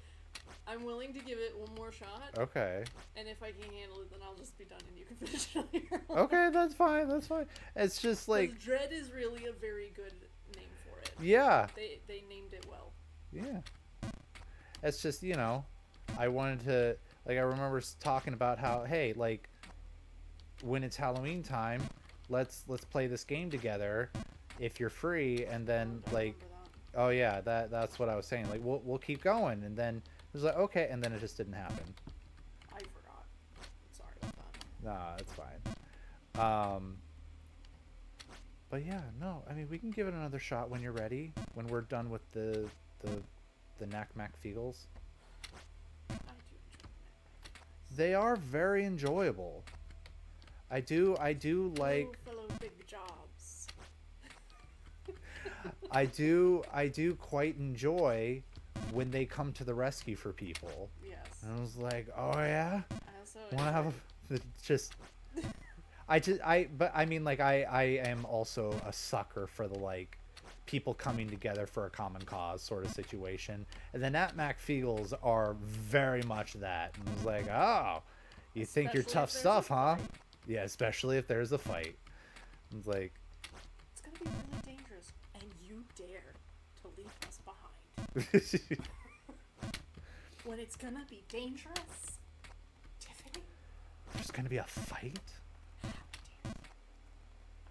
I'm willing to give it one more shot, Okay. and if I can't handle it, then I'll just be done and you can finish it on your own. Okay, that's fine, that's fine. It's just 'Cause like, Dread is really a very good name for it. yeah, They named it well. yeah. It's just, you know, I wanted to, like, I remember talking about how, hey, like, when it's Halloween time, let's play this game together if you're free, and then I like, remember that. oh yeah, that's what I was saying. Like, we'll keep going, and then it was like, okay, and then it just didn't happen. I forgot. I'm sorry about that. Nah, it's fine. But yeah, no, I mean, we can give it another shot when you're ready, when we're done with the Knack Mac Feagles. I do enjoy They are very enjoyable. I do like, fellow big jobs. I do quite enjoy when they come to the rescue for people. Yes. And I was like, oh yeah, I also want to have a, just, but I mean, like, I am also a sucker for the, like, people coming together for a common cause sort of situation. And the Nat Mac Feagles are very much that. And I was like, oh, You think you're Especially tough if there's a stuff, huh? fight. Yeah, especially if there's a fight. It's like, It's gonna be really dangerous, and you dare to leave us behind. When it's gonna be dangerous, Tiffany, there's gonna be a fight? how dare you?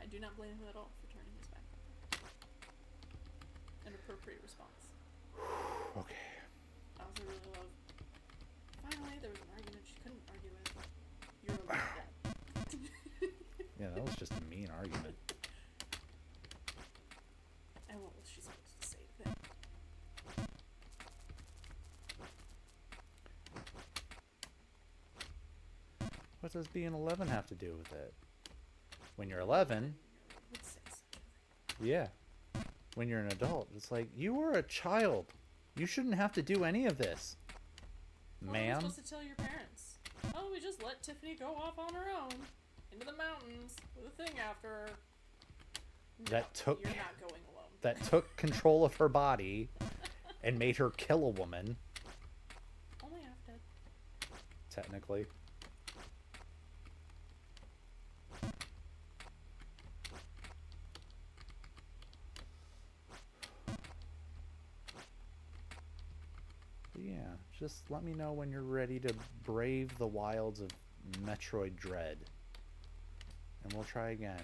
I do not blame him at all for turning his back on her. An appropriate response. Okay. I also really love. Finally, there was an argument she couldn't argue with. You're a little dad. Yeah, that was just a mean argument. And what was she supposed to say to that? What does being 11 have to do with it? When you're 11, Would say such a thing. yeah. When you're an adult, it's like, you were a child. You shouldn't have to do any of this. What are you Ma'am? supposed to tell your parents? Oh, we just let Tiffany go off on her own into the mountains with a thing after her. That took- You're not going alone. That took control of her body and made her kill a woman, Only half dead. technically. But yeah, just let me know when you're ready to brave the wilds of Metroid Dread. And we'll try again.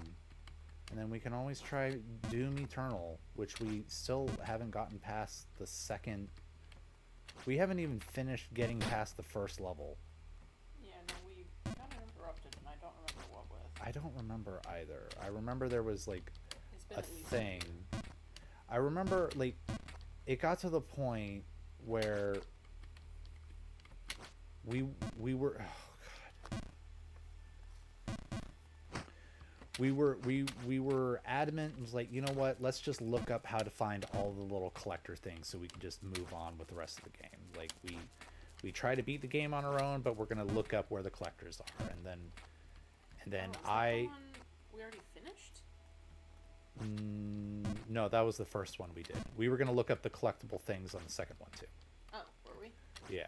And then we can always try Doom Eternal, which we still haven't gotten past the second. We haven't even finished getting past the first level. Yeah, no, we got interrupted, and I don't remember what with. I don't remember either. I remember there was like It's been a at least thing. I remember like it got to the point where we were we were adamant. It was like, you know what, let's just look up how to find all the little collector things so we can just move on with the rest of the game. Like we try to beat the game on our own, but we're gonna look up where the collectors are, and then Oh, is that the one we already finished? no, that was the first one we did. We were gonna look up the collectible things on the second one too. Oh, were we? Yeah.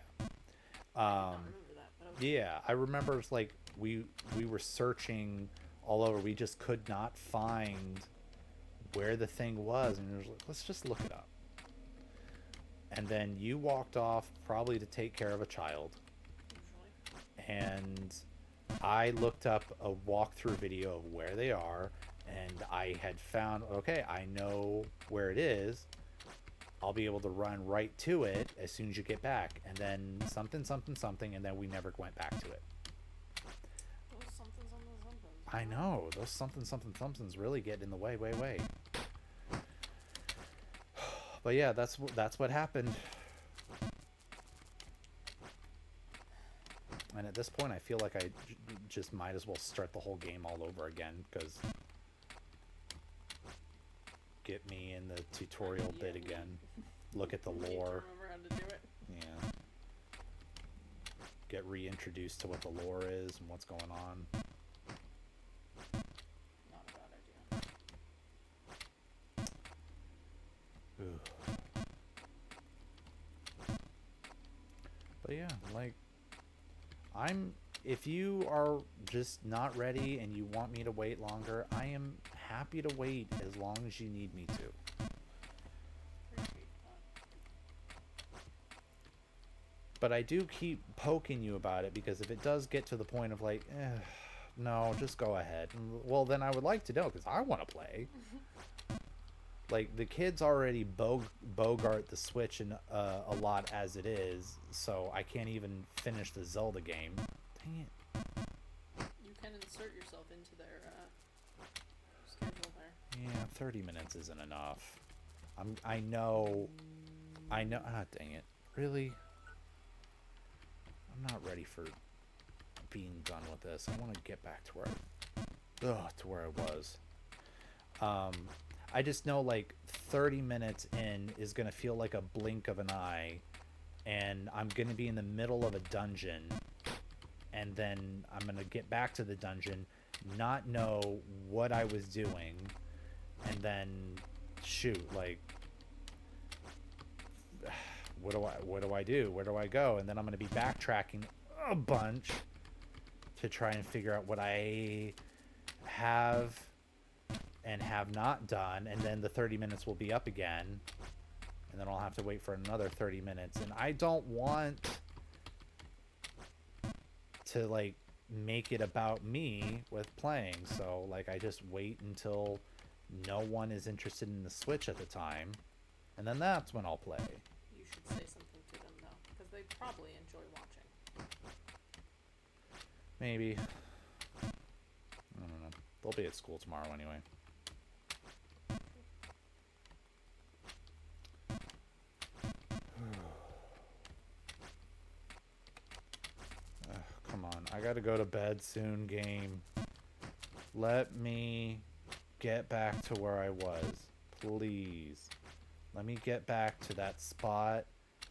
I don't remember that, but okay. Yeah, I remember it's like we were searching all over. We just could not find where the thing was, and it was like, let's just look it up. And then you walked off probably to take care of a child, Usually. and I looked up a walkthrough video of where they are, and I had found, okay, I know where it is. I'll be able to run right to it as soon as you get back. And then something, something, something, and then we never went back to it. Those something, something, something. I know, those something, something, somethings really get in the way, way. But yeah, that's what happened. And at this point, I feel like I just might as well start the whole game all over again, because get me in the tutorial Yeah, bit again. Look at the We need to lore. remember how to do it. Yeah. Get reintroduced to what the lore is and what's going on. Not a bad idea. Ooh. But yeah, like, if you are just not ready and you want me to wait longer, I am happy to wait as long as you need me to. Appreciate that. But I do keep poking you about it, because if it does get to the point of like, no, just go ahead. Well, then I would like to know, because I want to play. Like, the kids already bogart the Switch in, a lot as it is, so I can't even finish the Zelda game. Dang it. You can insert yourself into their schedule there. Yeah, 30 minutes isn't enough. I know. Ah, dang it. Really? I'm not ready for being done with this. I want to get back to where I was. I just know, like, 30 minutes in is going to feel like a blink of an eye, and I'm going to be in the middle of a dungeon, and then I'm going to get back to the dungeon, not know what I was doing, and then shoot, like, what do I do? Where do I go? And then I'm going to be backtracking a bunch, to try and figure out what I have and have not done, and then the 30 minutes will be up again, and then I'll have to wait for another 30 minutes, and I don't want to like make it about me with playing, so like I just wait until no one is interested in the Switch at the time, and then that's when I'll play. You should say something to them though, because they probably enjoy watching. Maybe. I don't know. They'll be at school tomorrow anyway. Come on. I gotta go to bed soon, game. Let me get back to where I was. Please. Let me get back to that spot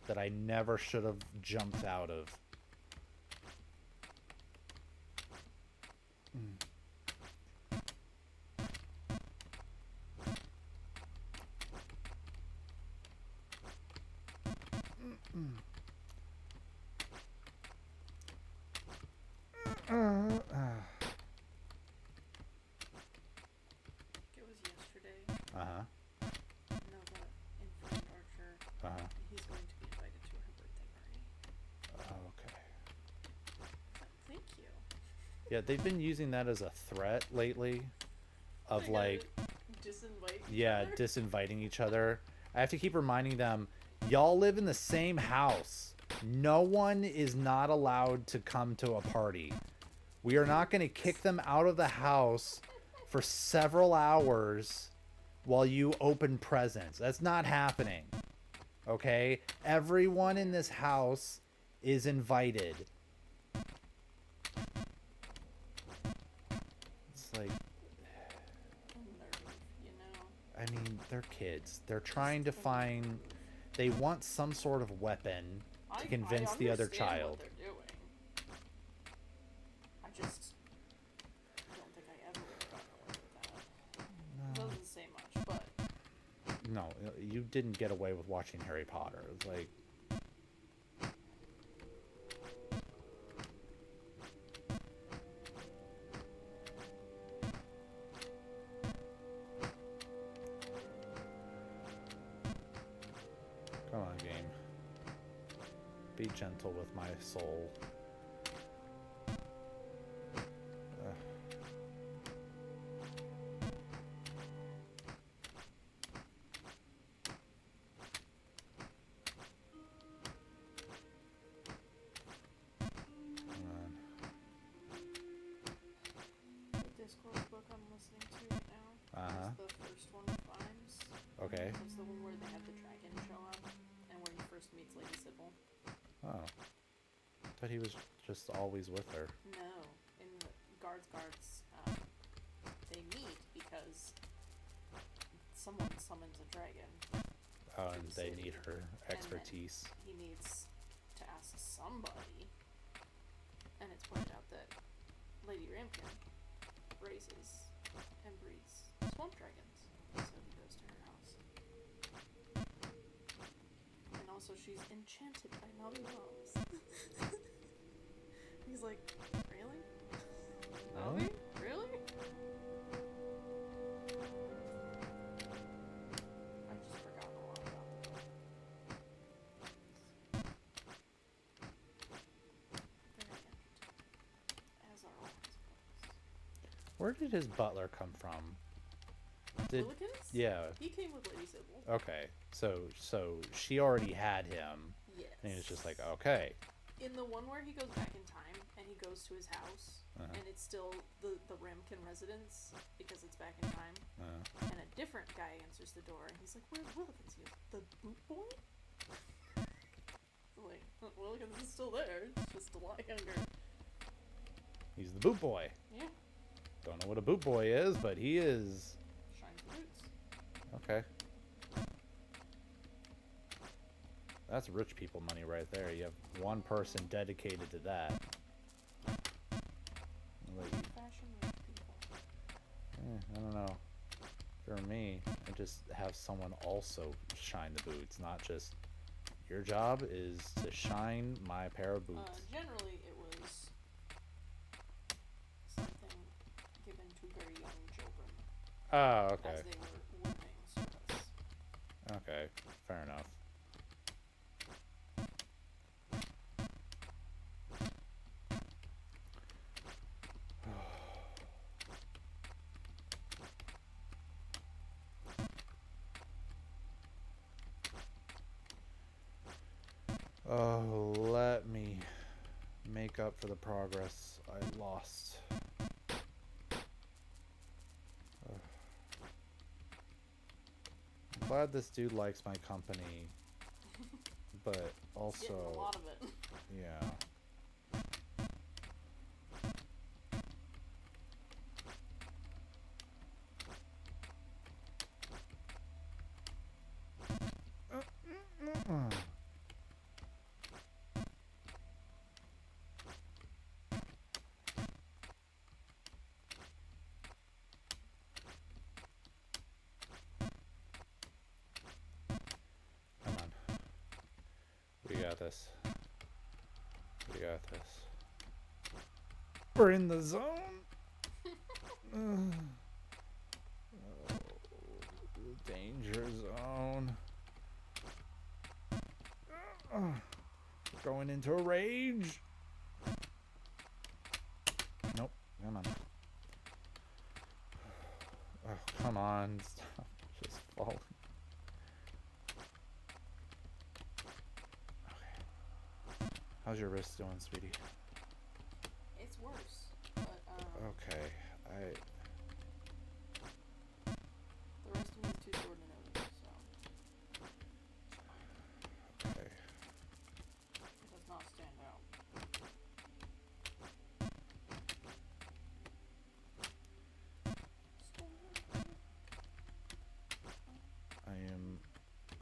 that I never should have jumped out of. It was yesterday. Uh-huh. Nova informed Archer Uh-huh. he's going to be invited to her birthday party. Okay. Thank you. Yeah, they've been using that as a threat lately. Of They gotta like, disinvite each yeah, other. disinviting each other. I have to keep reminding them, y'all live in the same house. No one is not allowed to come to a party. We are not going to kick them out of the house for several hours while you open presents. That's not happening. Okay? Everyone in this house is invited. It's like, Nerve, you know. I mean, they're kids. They're trying to find... They want some sort of weapon to convince the other understand child. What they're doing. I just don't think I ever would have gotten away with that. It doesn't say much, but No, you didn't get away with watching Harry Potter. It's like... Come on, game. Be gentle with my soul. Ugh. Come on. the Discord book I'm listening to right now Uh-huh. is the first one with Vimes. Okay. It's the one where they have the dragon show up and where he first meets Lady Sybil. Oh. Thought he was just always with her. No, in the Guards, they meet because someone summons a dragon. Oh, and they need her then expertise. He needs to ask somebody, and it's pointed out that Lady Ramkin raises and breeds swamp dragons, so he goes to her house. And also, she's enchanted by Nobby Moms. He's like, really? Nobby? Really? I've just forgotten a lot about the book. Very interesting. As are all his books. Where did his butler come from? Did Willikins? yeah. He came with Lady Sybil. Okay. So she already had him, Yes. and he was just like, okay. In the one where he goes back in time and he goes to his house, Uh-huh. and it's still the Ramkin residence because it's back in time, and a different guy answers the door and he's like, "Where's Willikins?" He goes, "The boot boy?" Like, Willikins is still there, it's just a lot younger. He's the boot boy. Yeah, Don't know what a boot boy is, but he is. shines boots. Okay. That's rich people money right there. You have one person dedicated to that. Like, Fashion rich people. I don't know. For me, I just have someone also shine the boots, not just your job is to shine my pair of boots. Generally, it was Oh, okay. as they were living. So that's Okay, fair enough. Oh, let me make up for the progress I lost. I'm glad this dude likes my company, but getting a also, lot of it. yeah. Come on. We got this. We got this. We're in the zone. Oh, the danger zone. Going into a rage. Nope. Come on. Oh, come on. Stop just falling. Okay. How's your wrist doing, sweetie? It's worse, but Okay. the rest of me is too sore to notice, so Okay. it does not stand out. I am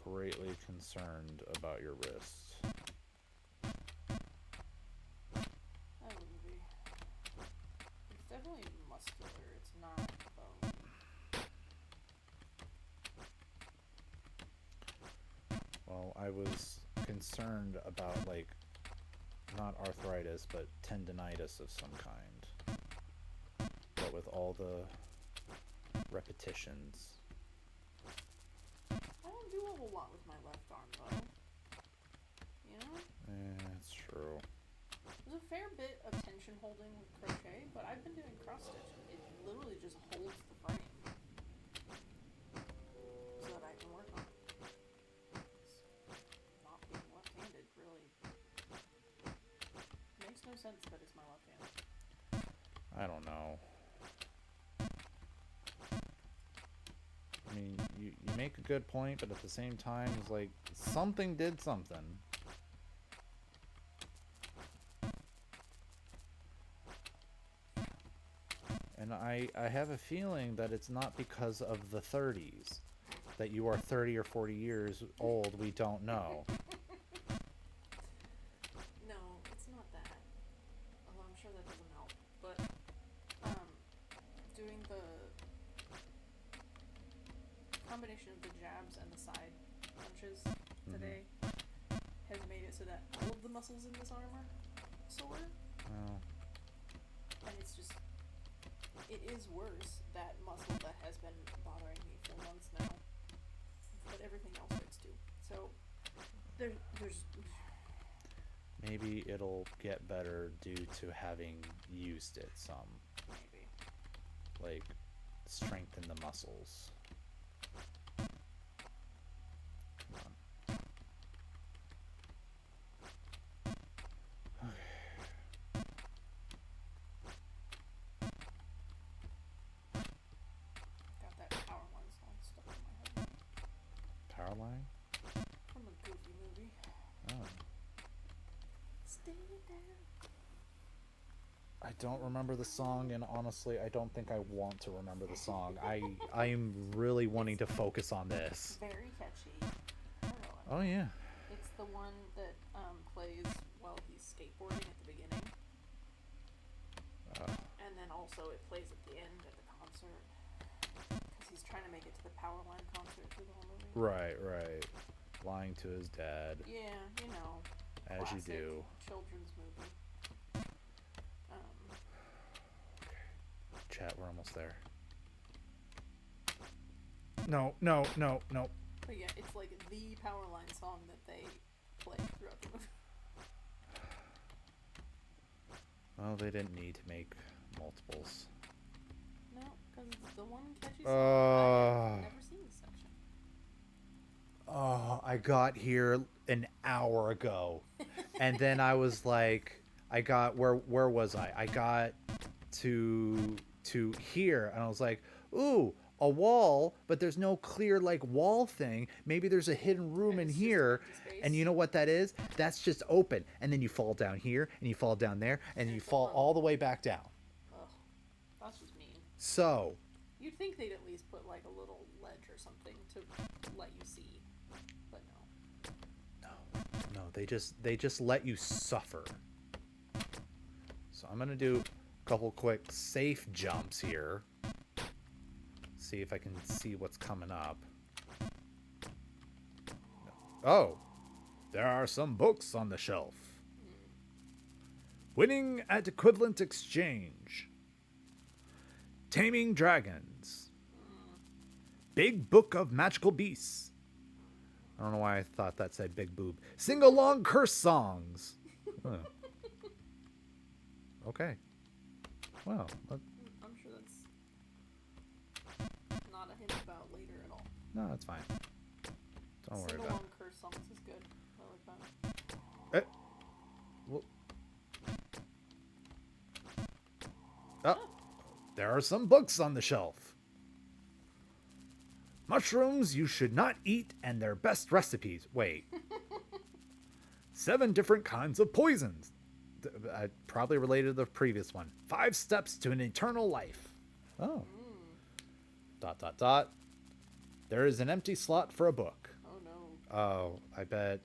greatly concerned about your wrist. I wouldn't be. It's definitely muscular. It's not bone. Well, I was concerned about, like, not arthritis, but tendinitis of some kind. But with all the repetitions. I don't do a whole lot with my left arm, though. You know? It's true. There's a fair bit of tension holding with crochet, but I've been doing cross stitch. It literally just holds the frame so that I can work on it. It's not being left-handed really makes no sense that it's my left hand. I don't know. I mean, you make a good point, but at the same time, it's like, something did something. And I have a feeling that it's not because of the 30s. That you are 30 or 40 years old, we don't know. No, it's not that. Although I'm sure that doesn't help. But doing the combination of the jabs and the side punches today has made it so that all of the muscles in this arm are sore. Well, And it's just, it is worse, that muscle that has been bothering me for months now. But everything else hurts too. So, there's maybe it'll get better due to having used it some. maybe. Like, strengthen the muscles. Come on. Got that power line song stuck in my head Powerline? from a Goofy movie. Oh. Stand down. I don't remember the song, and honestly, I don't think I want to remember the song. I am really wanting to focus on this. Very catchy. I don't know. Oh yeah. It's the one that plays while he's skateboarding at the beginning. And then also it plays at the end at the concert. Because he's trying to make it to the Powerline concert through the whole movie. Right. Lying to his dad, Yeah, you know. as you Classic do. children's movie. Chat, we're almost there. No, no, no, no. But yeah, it's like the Powerline song that they play throughout the movie. Well, they didn't need to make multiples. No, because it's the one catchy song. I have never seen this section. Oh, I got here an hour ago. And then I was like, where was I? I got to here and I was like, ooh, a wall, but there's no clear like wall thing. Maybe there's a hidden room And in it's just here. empty space. And you know what that is? That's just open. And then you fall down here and you fall down there and you fall all the way back down. Ugh, that's just mean. So, You'd think they'd at least put like a little ledge or something to let you see, but no. no, they just let you suffer. So I'm gonna do a couple quick safe jumps here. See if I can see what's coming up. Oh, there are some books on the shelf. Winning at Equivalent Exchange. Taming Dragons. Big Book of Magical Beasts. I don't know why I thought that said big boob. Sing along curse songs. Huh. Okay. Well, I'm sure that's not a hint about later at all. no, that's fine. Don't worry Sing about along it. curse songs is good. I like that. Well, oh, there are some books on the shelf. Mushrooms you should not eat and their best recipes. Wait. 7 different kinds of poisons. Probably related to the previous one. 5 steps to an eternal life. Oh. Dot, dot, dot. There is an empty slot for a book. Oh no. Oh, I bet.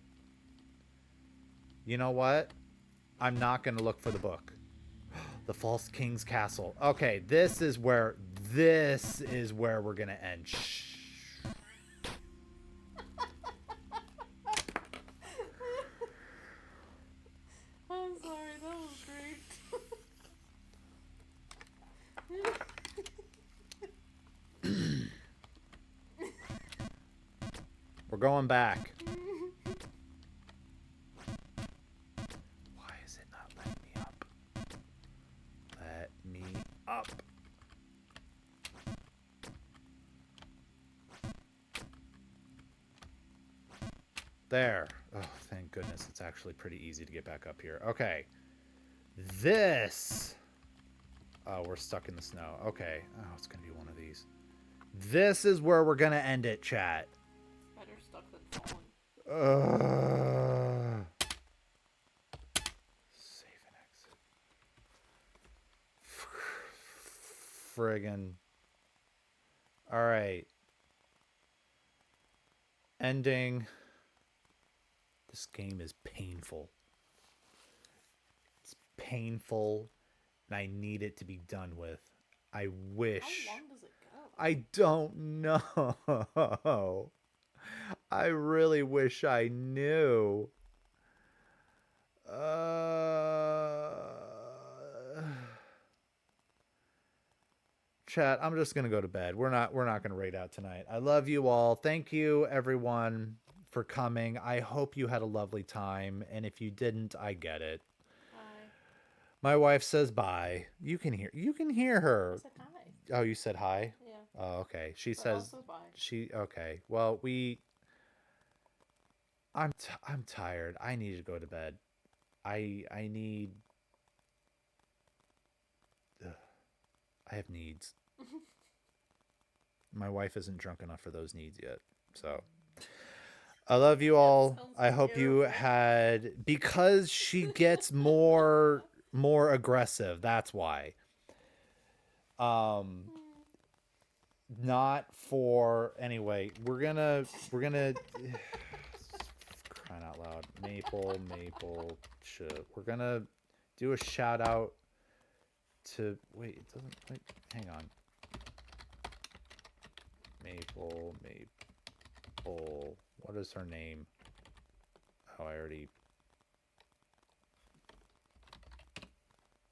You know what? I'm not going to look for the book. The False King's Castle. Okay, this is where we're going to end. Shh. I'm sorry, that was great. We're going back. Why is it not letting me up? Let me up. There. Oh, thank goodness. It's actually pretty easy to get back up here. Okay. This. Oh, we're stuck in the snow. Okay. Oh, it's going to be one of these. This is where we're going to end it, chat. Better stuck than fallen. Save and exit. Friggin'. Alright. Ending. This game is painful. It's painful, and I need it to be done with. I wish. How long does it go? I don't know. I really wish I knew. Chat, I'm just gonna go to bed. We're not gonna raid out tonight. I love you all. Thank you everyone for coming. I hope you had a lovely time, and if you didn't, I get it. Hi. My wife says bye. You can hear her. I said hi. Oh, you said hi? Yeah. Oh, okay. She But says also bye. okay. Well, I'm tired. I need to go to bed. I need I have needs. My wife isn't drunk enough for those needs yet. So I love you all. sounds I hope you terrible. had, because she gets more aggressive. That's why. Not for anyway. We're gonna crying out loud. Maple. We're gonna do a shout out to it doesn't hang on. Maple. What is her name? Oh, I already.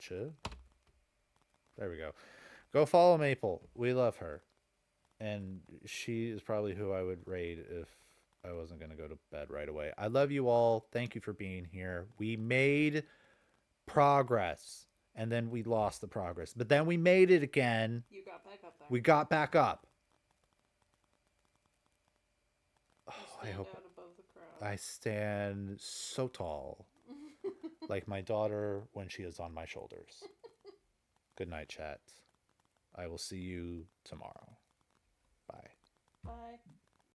There we go. Go follow Maple. We love her. And she is probably who I would raid if I wasn't going to go to bed right away. I love you all. Thank you for being here. We made progress and then we lost the progress, but then we made it again. You got back up there. We got back up. You Oh, I stand hope out above the crowd. I stand so tall, like my daughter when she is on my shoulders. Good night, chat. I will see you tomorrow. Bye. Bye.